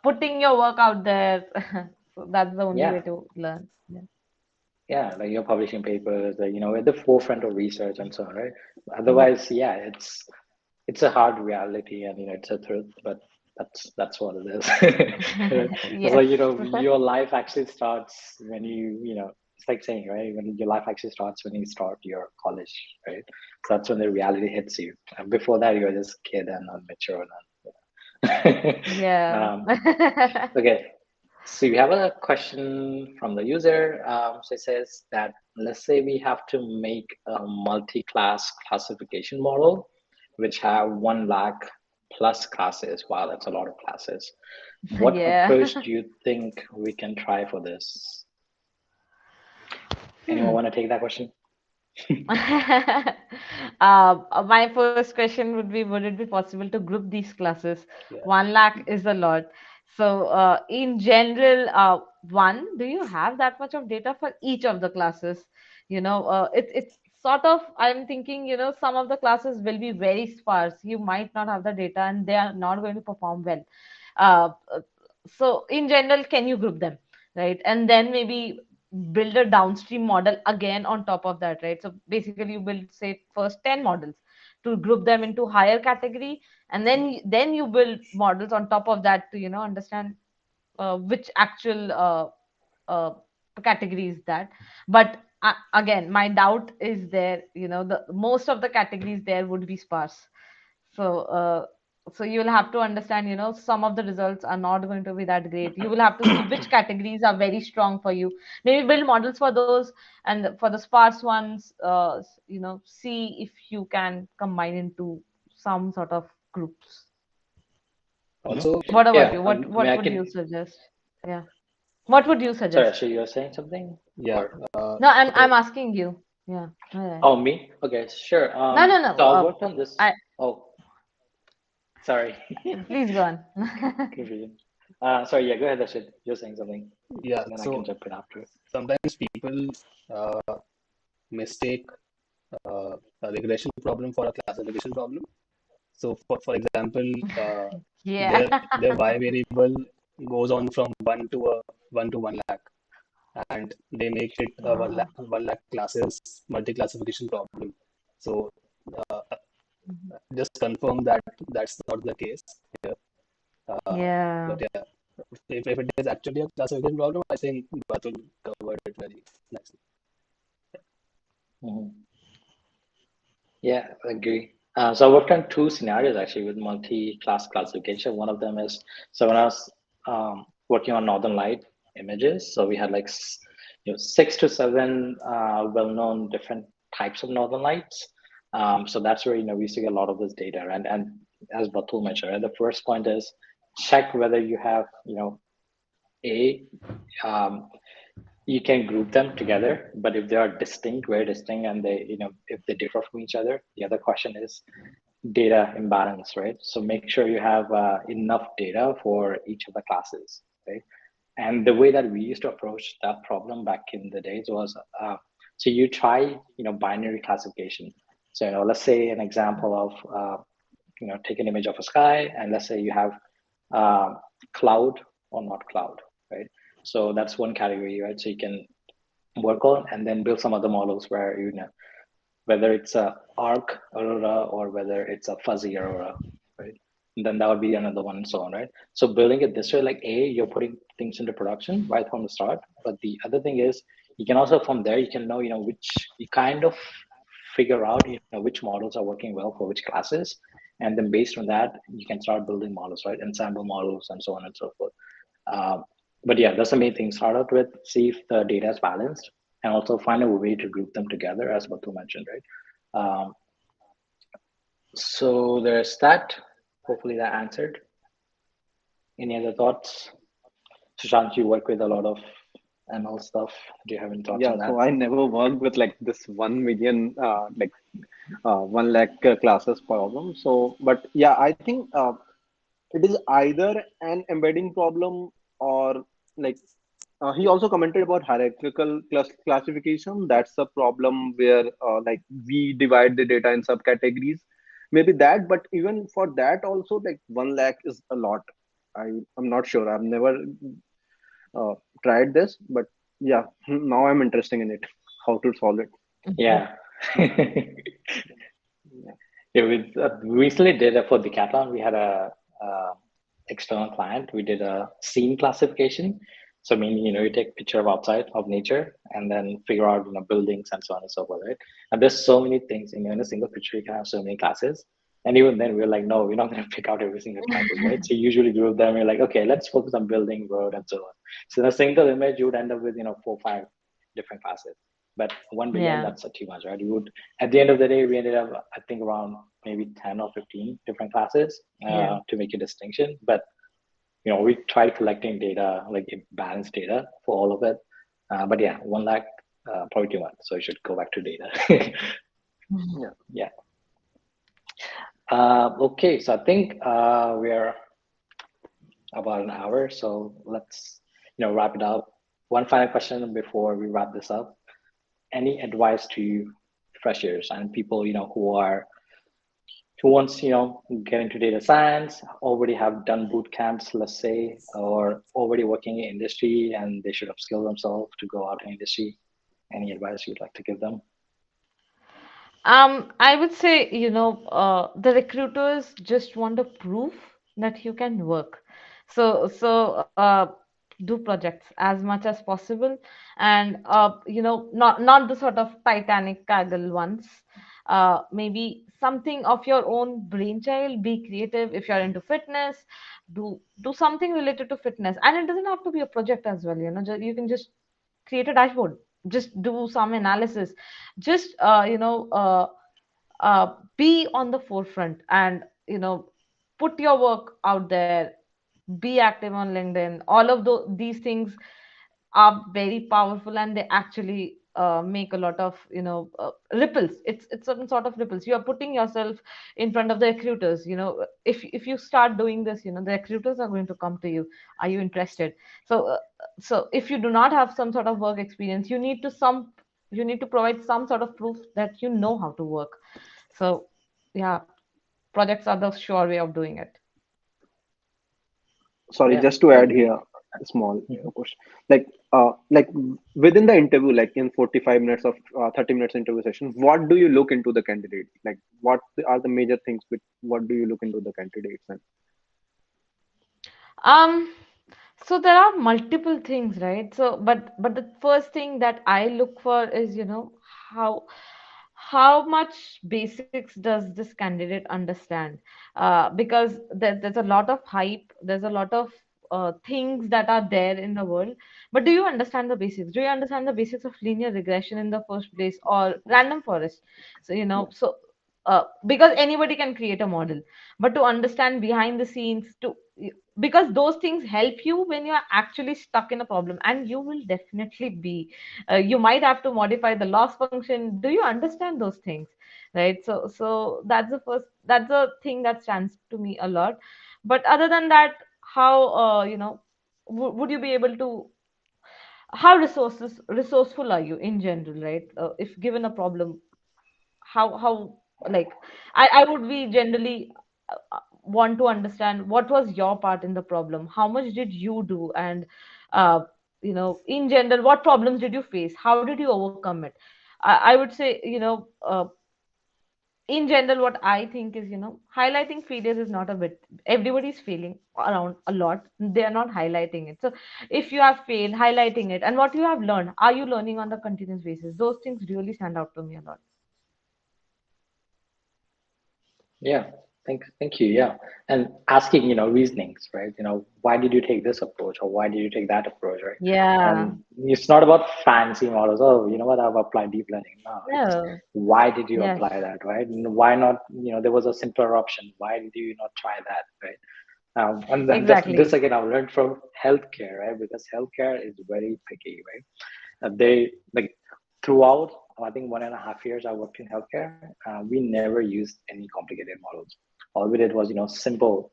putting your work out there. So that's the only Yeah, way to learn. Yeah. yeah, like you're publishing papers, like, at the forefront of research and so on, right? Yep. Otherwise, yeah, it's a hard reality, and it's a truth, but that's what it is. It's Yes. like, your life actually starts when it's like saying, right, when your life actually starts when you start your college, right? So that's when the reality hits you, and before that you're just a kid and unmature and Yeah. okay, so we have a question from the user. So it says that, let's say we have to make a multi-class classification model, which have 1 lakh plus classes. Wow, that's a lot of classes. What Yeah. approach do you think we can try for this? Anyone Hmm. want to take that question? My first question would be, would it be possible to group these classes? Yeah. 1 lakh is a lot. So, in general, do you have that much of data for each of the classes? It's sort of, I'm thinking, some of the classes will be very sparse. You might not have the data and they are not going to perform well. Uh, uh, so, in general, can you group them? Right. And then maybe build a downstream model again on top of that, right? So basically you build, say, first 10 models to group them into higher category, and then you build models on top of that to understand which actual uh, category is that. But again, my doubt is there, the most of the categories there would be sparse. So uh, so you'll have to understand, some of the results are not going to be that great. You will have to see which categories are very strong for you, maybe build models for those, and for the sparse ones, see if you can combine into some sort of groups. Mhm. Also, What about Yeah, you? what may what I would you can. suggest? Yeah, what would you Sorry, suggest? actually, you're saying something, yeah. or No, I'm So asking you. Yeah, all right. oh, me? Okay, sure. No. So I worked on this. I Oh, sorry. Please go on. Confusion. Sorry, yeah, go ahead, Ashit. You're saying something, yeah, then I so can jump in after. sometimes people mistake a regression problem for a classification problem. So for example, Yeah. their y variable goes on from 1 to 1 lakh, and they make it a 1 lakh classes multi-classification problem. So uh, just confirm that that's not the case here. Yeah. But yeah, if it is actually a classification problem, I think Batul covered it very nicely. Mhm. Yeah, I agree. So I worked on two scenarios actually with multi-class classification. One of them is, so when I was working on Northern Light images, so we had like 6 to 7 well-known different types of Northern Lights. So that's where we used to get a lot of this data, and as Batul mentioned, right, the first point is check whether you have a um, you can group them together, but if they are distinct, very distinct, and if they differ from each other, the other question is data imbalance, right? So make sure you have enough data for each of the classes, right? And the way that we used to approach that problem back in the days was, so you try, binary classification. So, let's say an example of, take an image of a sky, and let's say you have uh, cloud or not cloud, right? So that's one category, right? So you can work on and then build some other models where whether it's a arc aurora or whether it's a fuzzy aurora, right? And then that would be another one, and so on, right? So building it this way, like you're putting things into production right from the start, but the other thing is you can also from there you can know which you kind of figure out which models are working well for which classes, and then based on that you can start building models, right? Ensemble models and so on and so forth. um, but yeah, that's the main thing. Start out with, see if the data is balanced, and also find a way to group them together, as Batu mentioned, right? So there's that. Hopefully that answered. Any other thoughts? Sushant, you work with a lot of ML stuff. Do you have any thoughts on Yeah, that? so I never worked with like this 1 million, 1 lakh classes problem. So, but yeah, I think it is either an embedding problem or like He also commented about hierarchical classification. That's a problem where like we divide the data in subcategories. Maybe that, but even for that also, like 1 lakh is a lot. I'm not sure. I've never uh, tried this, but yeah, now I'm interested in it. How to solve it? Yeah. Yeah. Yeah, we recently did a, for Decathlon, we had a external client. We did a scene classification. So meaning, you take picture of outside of nature and then figure out, buildings and so on and so forth, right? And there's so many things in a single picture, you can have so many classes. And even then we're like, no, we're not going to pick out every single classes, right? So you usually group them. We're like, okay, let's focus on building, road, and so on. So in a single image, you would end up with, 4 or 5 different classes. But 1 billion, Yeah. that's too much, right? You would, at the end of the day, we ended up, I think, around maybe 10 or 15 different classes Yeah. to make a distinction. But we tried collecting data, like balanced data for all of it. But yeah, 1 lakh probably too much. So you should go back to data. Yeah. Yeah. Okay, so I think we're about an hour. So let's wrap it up. One final question before we wrap this up. Any advice to freshers and people who wants get into data science, already have done boot camps, let's say, or already working in industry and they should upskill themselves to go out in industry? Any advice you'd like to give them? I would say, the recruiters just want to prove that you can work. So do projects as much as possible, and not the sort of Titanic Kaggle ones. Maybe something of your own brainchild. Be creative. If you're into fitness, do something related to fitness, and it doesn't have to be a project as well. You can just create a dashboard, just do some analysis, just be on the forefront, and put your work out there, be active on LinkedIn. All of these things are very powerful, and they actually make a lot of ripples. It's some sort of ripples. You are putting yourself in front of the recruiters. If you start doing this, the recruiters are going to come to you. Are you interested? So if you do not have some sort of work experience, you need to provide some sort of proof that you know how to work. So yeah, projects are the sure way of doing it. Sorry, Yeah, just to I add agree. here a small Mhm. question. Like within the interview, like in 45 minutes of 30 minutes interview session, what do you look into the candidate? Like what are the major things with what do you look into the candidates? And um so there are multiple things, right? But the first thing that I look for is, how how much basics does this candidate understand? Because there's a lot of hype, there's a lot of things that are there in the world, but do you understand the basics? Do you understand the basics of linear regression in the first place, or random forest? So because anybody can create a model, but to understand behind the scenes, because those things help you when you are actually stuck in a problem, and you will definitely be, you might have to modify the loss function. Do you understand those things, right? So that's the thing that stands to me a lot. But other than that, how would you be able to, how resourceful are you in general, right? If given a problem, how like I would be generally want to understand what was your part in the problem, how much did you do, and uh, in general, what problems did you face, how did you overcome it? I would say, in general, what I think is, highlighting failures is not a bit, everybody's failing around a lot, they are not highlighting it. So if you have failed, highlighting it, and what you have learned, are you learning on a continuous basis? Those things really stand out to me a lot. Yeah, thank you. Yeah, and asking, reasonings, right? Why did you take this approach, or why did you take that approach, right? Yeah. And it's not about fancy models. Oh, you know what? I've applied deep learning. No, it's No. why did you Yes. apply that, right? And why not? There was a simpler option. Why did you not try that, right? And then this Exactly. again, I've learned from healthcare, right? Because healthcare is very picky, right? They like throughout, I think 1.5 years I worked in healthcare. We never used any complicated models. All we did was, simple,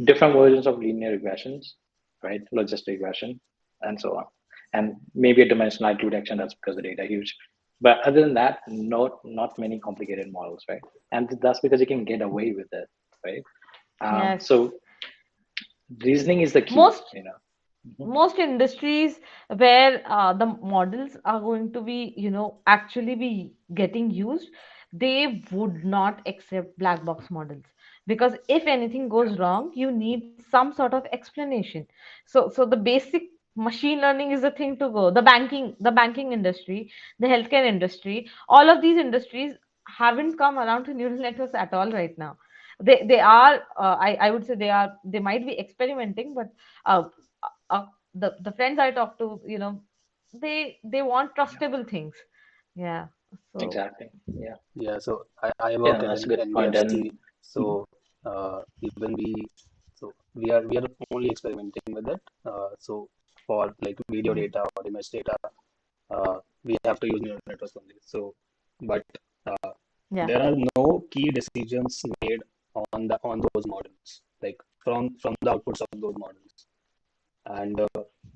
different versions of linear regressions, right? Logistic regression, and so on. and maybe a dimensionality reduction. That's because the data is huge. But other than that, not many complicated models, right? And that's because you can get away with it, right? Yes. So reasoning is the key, Most you know. Mhm. most industries where the models are going to be actually be getting used, they would not accept black box models, because if anything goes wrong you need some sort of explanation. So the basic machine learning is the thing to go. The banking industry, the healthcare industry, all of these industries haven't come around to neural networks at all right now. They are I would say they might be experimenting, but uh, uh, the friends I talk to, they want Yeah, trustable things. Yeah. So exactly. Yeah, Yeah, so I yeah, work no, in that's a an good point. And NBFC. So even we are only experimenting with it. So for like video mm, data or image data, we have to use neural networks only. So, but uh, yeah. there are no key decisions made on those models, like from the outputs of those models. And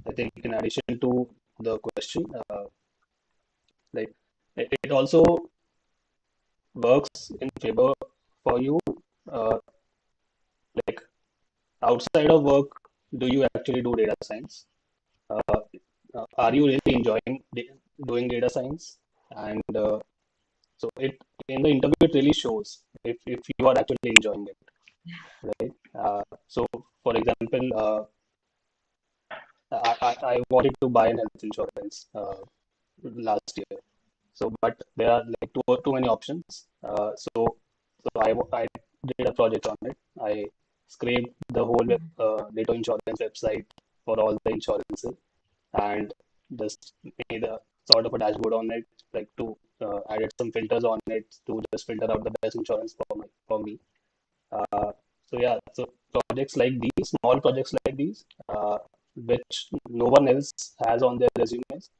I think in addition to the question, like it also works in favor for you. Uh, like outside of work, do you actually do data science? Uh, are you really enjoying doing data science? And so it in the interview it really shows if you are actually enjoying it, right? So for example, I wanted to buy an health insurance last year. So, but there are like too many options. So I did a project on it. I scraped the whole Mhm. data insurance website for all the insurances and just made a sort of a dashboard on it, like to added some filters on it to just filter out the best insurance for me. Uh, so yeah, so projects like these, small projects like these, which no one else has on their resumes,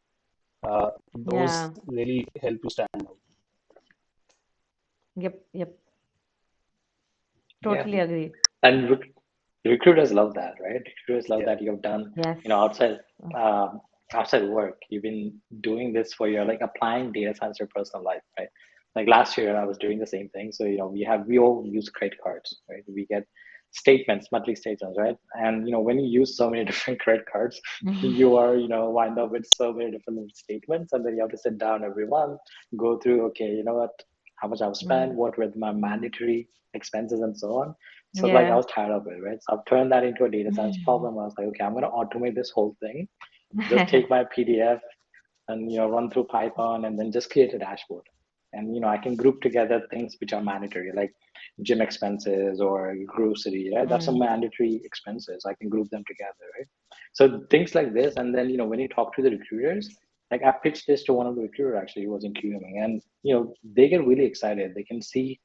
those Yeah. really help you stand out. Yep. Yep. yeah, Totally agree. and recruiters love that, right? Recruiters love Yeah, that you've done, Yes. outside Uh, um, outside work. You've been doing this for your like applying data science to your personal life, right? Like last year, I was doing the same thing. So we all use credit cards, right? We get statements, monthly statements, right? And when you use so many different credit cards, you are wind up with so many different statements, and then you have to sit down every month, go through. Okay, you know what? How much I've spent? mm, What were my mandatory expenses, and so on. So like I yeah. was tired of it, right? So I've turned that into a data science problem. I was like, okay, I'm gonna automate this whole thing. Just take my PDF and run through Python and then just create a dashboard. And I can group together things which are mandatory, like gym expenses or grocery, right? That's some Mm, mandatory expenses. I can group them together, right? So things like this, and then when you talk to the recruiters, like I pitched this to one of the recruiters actually who was in QMing, and they get really excited. They can see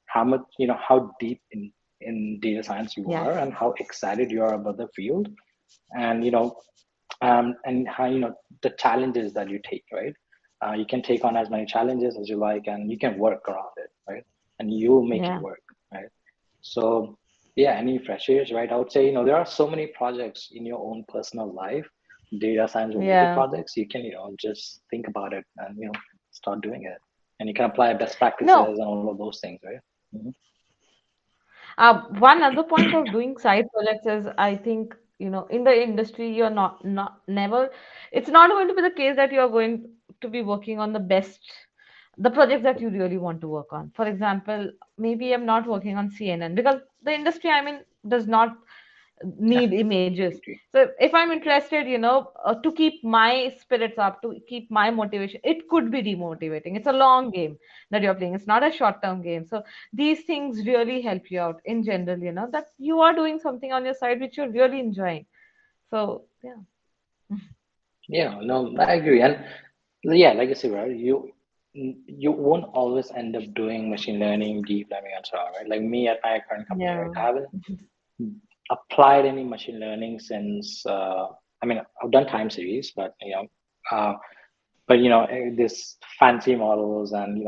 how much how deep in data science you yes. are and how excited you are about the field, and and how the challenges that you take, right? You can take on as many challenges as you like, and you can work around it, right? And you'll make it Yeah. work, right? So yeah, any freshers, right? I would say there are so many projects in your own personal life, data science related Yeah. projects. You can just think about it and start doing it, and you can apply best practices No. and all of those things, right? Mhm. One other point of doing side projects is, I think, in the industry, you're not never, it's not going to be the case that you're going to be working on the projects that you really want to work on. For example, maybe I'm not working on CNN because the industry I'm in does not Yeah, need images. agree. So if I'm interested, to keep my spirits up, to keep my motivation, it could be demotivating. It's a long game that you're playing. It's not a short term game. So these things really help you out in general, that you are doing something on your side which you're really enjoying. So yeah. Yeah, no, I agree. And yeah, like I said, right, you won't always end up doing machine learning, deep learning, and so on, right? Like me at my current company, right? Yeah. I haven't applied any machine learning since. I mean, I've done time series, but uh, this fancy models, and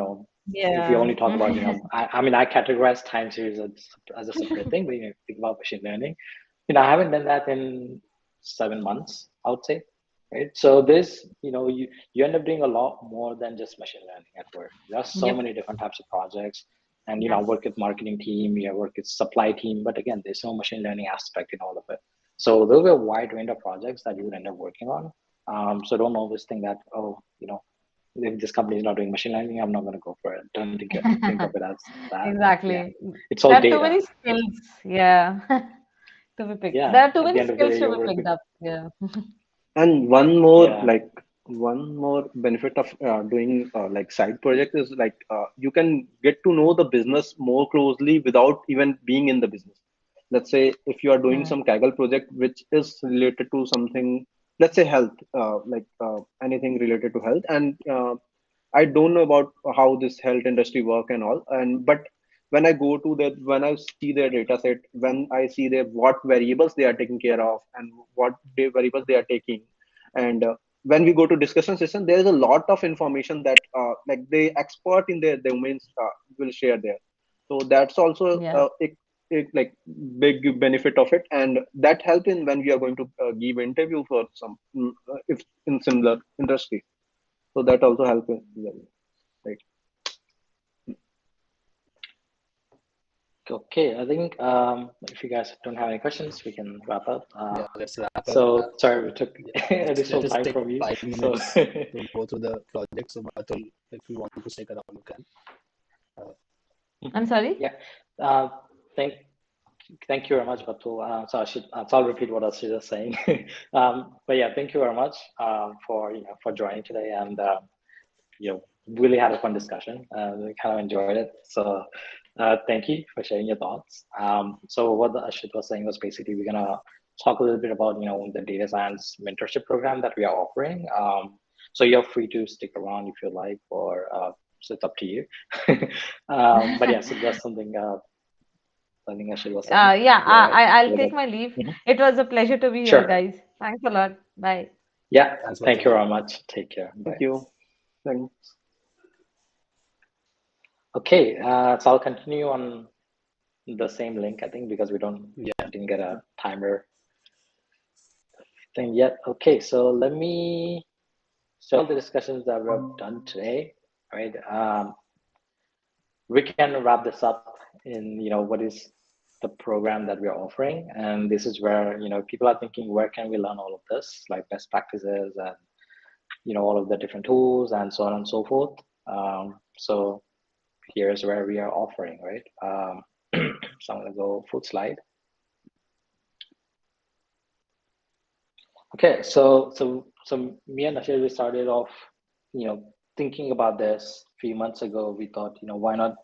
if you Yeah. only talk about, I mean, I categorize time series as a separate thing, but think about machine learning. I haven't done that in 7 months, I would say. right? So this, you end up doing a lot more than just machine learning at work. There are so Yep. many different types of projects, and I Yes. work with marketing team, you work with supply team, but again, there's no machine learning aspect in all of it. So there'll be a wide range of projects that you would end up working on. So don't always think that, if this company is not doing machine learning, I'm not going to go for it. Don't think of it as that. Yeah, Exactly. it's all There are too data. many skills. Yeah. To be picked. Yeah, There are too at the many end of the skills day, to you be work with. picked up. Yeah. And Yeah. one more benefit of doing like side project is like you can get to know the business more closely without even being in the business. Let's say if you are doing Hmm. some Kaggle project which is related to something, let's say health, anything related to health, and I don't know about how this health industry work and all, and but when I see their data set, when I see their what variables they are taking care of and what variables they are taking, and when we go to discussion session, there is a lot of information that like the expert in their domains will share there. So that's also Yeah. like big benefit of it, and that help in when we are going to give interview for some if in similar industry. So that also help in, right? Okay, I think if you guys don't have any questions, we can wrap up. Yeah, let's wrap up. So sorry we took Yeah, additional let's just time take from you. 5 minutes So to go through the project. So Batul, if you want to stick around, you can. I'm sorry. yeah, uh, thank thank you very much, Batul. So I'll repeat what I was just saying. But yeah, thank you very much for joining today, and really had a fun discussion. We kind of enjoyed it. So thank you for sharing your thoughts. So what the Ashit was saying was basically we're gonna talk a little bit about the data science mentorship program that we are offering. So you're free to stick around if you like, or so it's up to you. But yeah, so that's something I think Ashit was saying. Yeah, Go ahead. I'll Go take ahead. my leave. Mhm. It was a pleasure to be here, Sure. guys. Thanks a lot. Bye. Yeah. Thanks, Thank you Batul. very much. Take care. Thank Bye. you. Thanks. Okay. So I'll continue on the same link, I think, because we Yeah. didn't get a timer thing yet. Okay, so let me all the discussions that we've done today, right? We can wrap this up in what is the program that we're offering, and this is where people are thinking, where can we learn all of this, like best practices and all of the different tools and so on and so forth. So here's where we are offering, right? So I'm gonna go full slide. Okay, so me and Ashir, we started off, thinking about this a few months ago. We thought, why not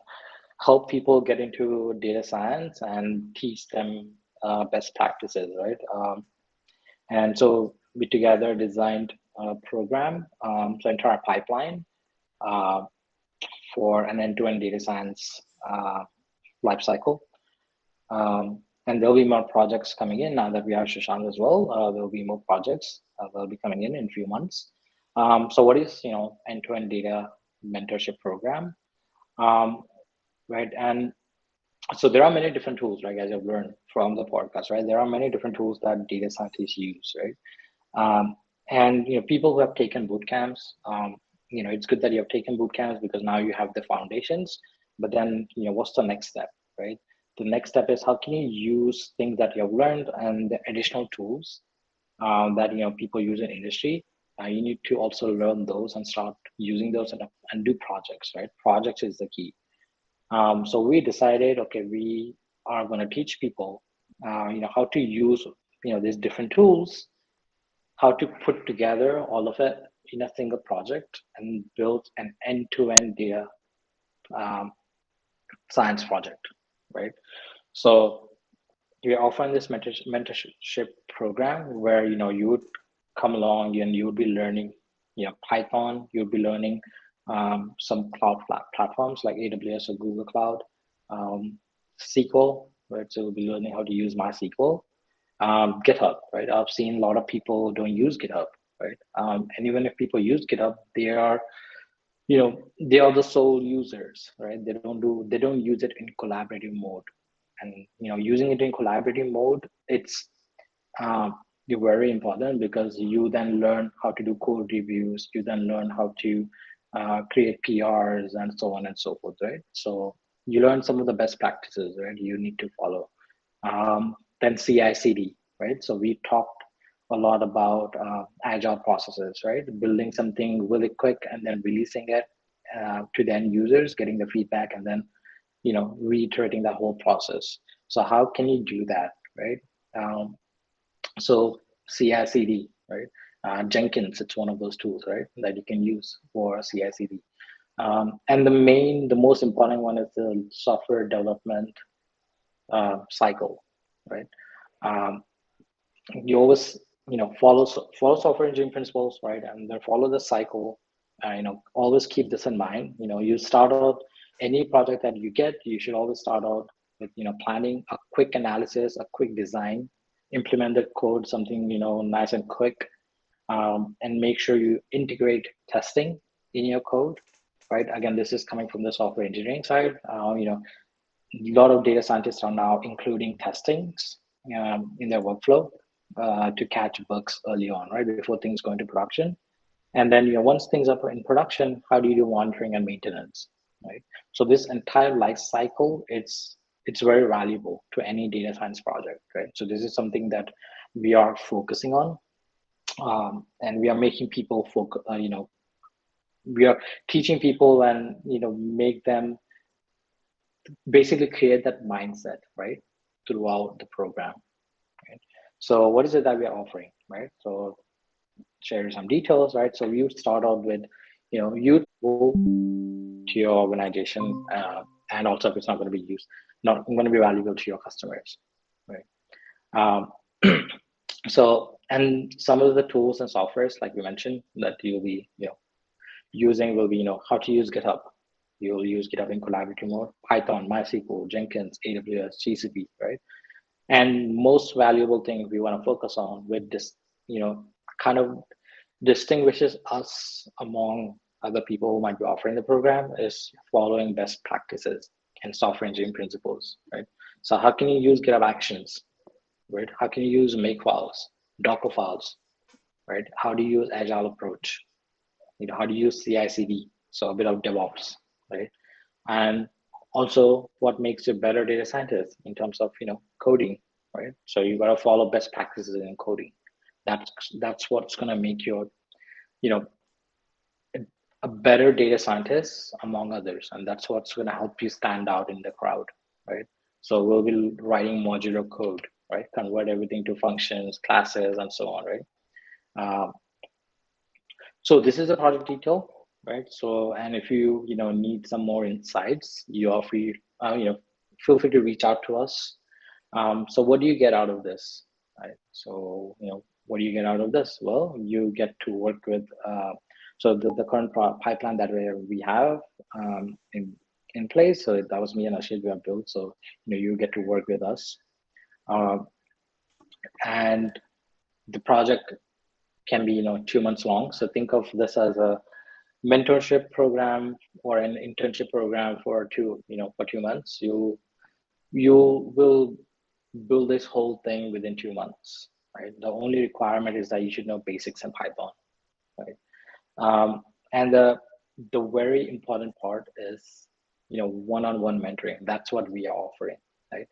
help people get into data science and teach them best practices, right? And so we together designed a program, so entire pipeline uh, for an end-to-end data science lifecycle. And there'll be more projects coming in now that we have Shashank as well. There'll be more projects that'll be coming in a few months. So what is end-to-end data mentorship program, right? And so there are many different tools, right? As I've learned from the podcast, right? There are many different tools that data scientists use, right? And people who have taken boot camps, it's good that you have taken boot camps because now you have the foundations. But then what's the next step, right? The next step is how can you use things that you have learned and the additional tools that people use in industry. You need to also learn those and start using those and do projects, right? Projects is the key. So we decided, okay, we are going to teach people, how to use these different tools, how to put together all of it in a single project and build an end-to-end data um, science project, right? So we are offering this mentorship program where you would come along and you would be learning Python. You would be learning some cloud platforms like AWS or Google Cloud, SQL, right? So we'll be learning how to use MySQL, GitHub, right? I've seen a lot of people don't use GitHub, right? And even if people use GitHub, they are the sole users, right? They don't use it in collaborative mode, and using it in collaborative mode, it's very important, because you then learn how to do code reviews, you then learn how to create PRs and so on and so forth, right? So you learn some of the best practices, right? You need to follow. Then CI/CD, right? So we talked a lot about agile processes, right? Building something really quick and then releasing it to the end users, getting the feedback, and then reiterating that whole process. So how can you do that, right? Um, so CI/CD, right? Jenkins, it's one of those tools, right, that you can use for CI/CD. And the most important one is the software development cycle, right? Um, you always, follow software engineering principles, right, and then follow the cycle. Always keep this in mind. You start out any project that you get, you should always start out with planning a quick analysis, a quick design, implement the code, something nice and quick, and make sure you integrate testing in your code, right? Again, this is coming from the software engineering side. A lot of data scientists are now including testings in their workflow to catch bugs early on, right, before things go into production. And then, once things are in production, how do you do monitoring and maintenance, right? So this entire life cycle, it's very valuable to any data science project, right? So this is something that we are focusing on, and we are making people focus. We are teaching people, and make them basically create that mindset, right, throughout the program. Right? So what is it that we are offering, right? So share some details, right? So you start out with, you go to your organization, and also if it's not going to be used, not going to be valuable to your customers, right? Um, so, and some of the tools and softwares, like we mentioned, that you'll be, using will be, how to use GitHub. You'll use GitHub in collaborative mode, Python, MySQL, Jenkins, AWS, GCP, right? And most valuable thing we want to focus on with this, kind of distinguishes us among other people who might be offering the program, is following best practices and software engineering principles, right? So how can you use GitHub Actions, right? How can you use make files, Docker files, right? How do you use agile approach? How do you use CI/CD? So a bit of DevOps, right? And also, what makes you a better data scientist in terms of coding, right? So you got to follow best practices in coding. That's what's going to make you you know a better data scientist among others, and that's what's going to help you stand out in the crowd, right? So we'll be writing modular code, right? Convert everything to functions, classes, and so on, right? Um, so this is a project detail, right? So, and if you need some more insights, you are free, feel free to reach out to us. So what do you get out of this, right? So what do you get out of this? Well, you get to work with. So the current pipeline that we have in place. So that was me and Ashid we have built. So you get to work with us, and the project can be 2 months long. So think of this as a mentorship program or an internship program for 2 months. You will build this whole thing within 2 months, right? The only requirement is that you should know basics in Python, right? And the very important part is one-on-one mentoring. That's what we are offering, right?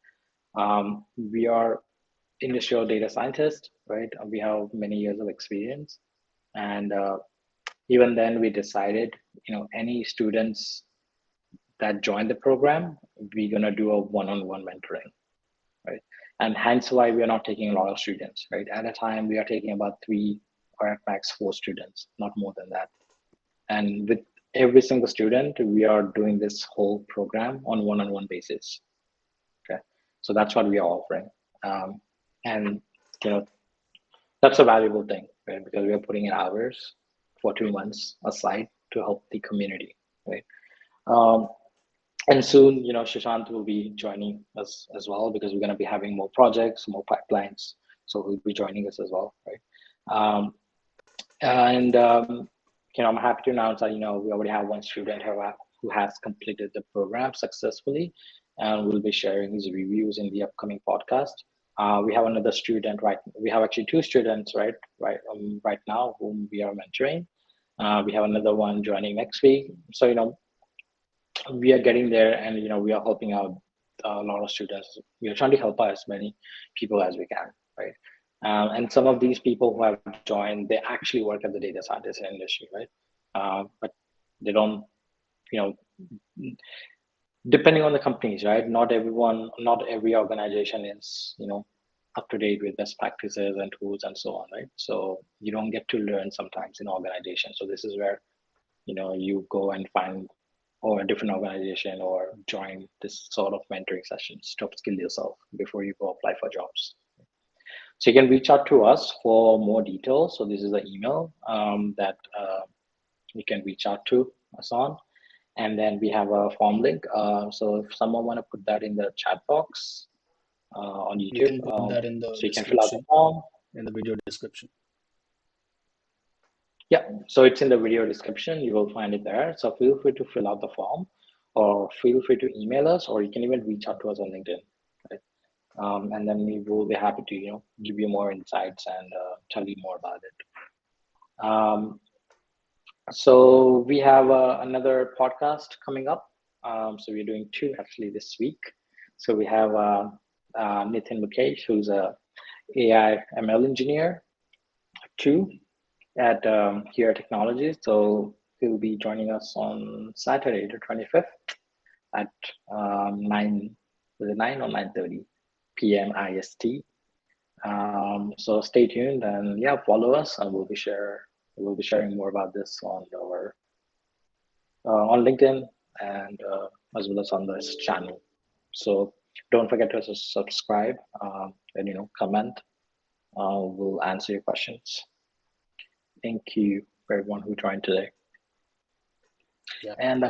We are industrial data scientists, right? We have many years of experience, and even then we decided any students that join the program, we're going to do a one-on-one mentoring, right? And hence why we are not taking a lot of students, right? At a time we are taking about 3 or at max 4 students, not more than that. And with every single student, we are doing this whole program on one-on-one basis. Okay, so that's what we are offering, and that's a valuable thing, right? Because we are putting in hours for 2 months aside to help the community, right? Um, and soon, Shashant will be joining us as well, because we're going to be having more projects, more pipelines. So he'll be joining us as well, right? And I'm happy to announce that we already have one student who has completed the program successfully, and we'll be sharing his reviews in the upcoming podcast. We have another student, right? We have actually two students, right now, whom we are mentoring. We have another one joining next week. So we are getting there, and we are helping out a lot of students. We are trying to help as many people as we can, right? And some of these people who have joined, they actually work as the data scientist in industry, right? But they don't, you know, depending on the companies, right? Not every organization is, up to date with best practices and tools and so on, right? So you don't get to learn sometimes in organizations. So this is where, you go and find or a different organization or join this sort of mentoring sessions to upskill yourself before you go apply for jobs. So you can reach out to us for more details. So this is the email that you can reach out to us on. And then we have a form link. So if someone want to put that in the chat box on We YouTube, can put that in the so you can fill out the description, form. in the video description. Yeah, so it's in the video description. You will find it there. So feel free to fill out the form, or feel free to email us, or you can even reach out to us on LinkedIn. Right? And then we will be happy to give you more insights and tell you more about it. So we have another podcast coming up. So we're doing two actually this week. So we have Nitin Mukesh, who's a AI ML engineer, too, at here Technologies. So he'll be joining us on Saturday, the 25th at 9 or 9:30 p.m. IST. So stay tuned, and yeah, follow us, and we'll be sharing more about this on our on LinkedIn and as well as on this channel. So don't forget to subscribe and comment. We'll answer your questions. Thank you for everyone who joined today. Yeah. And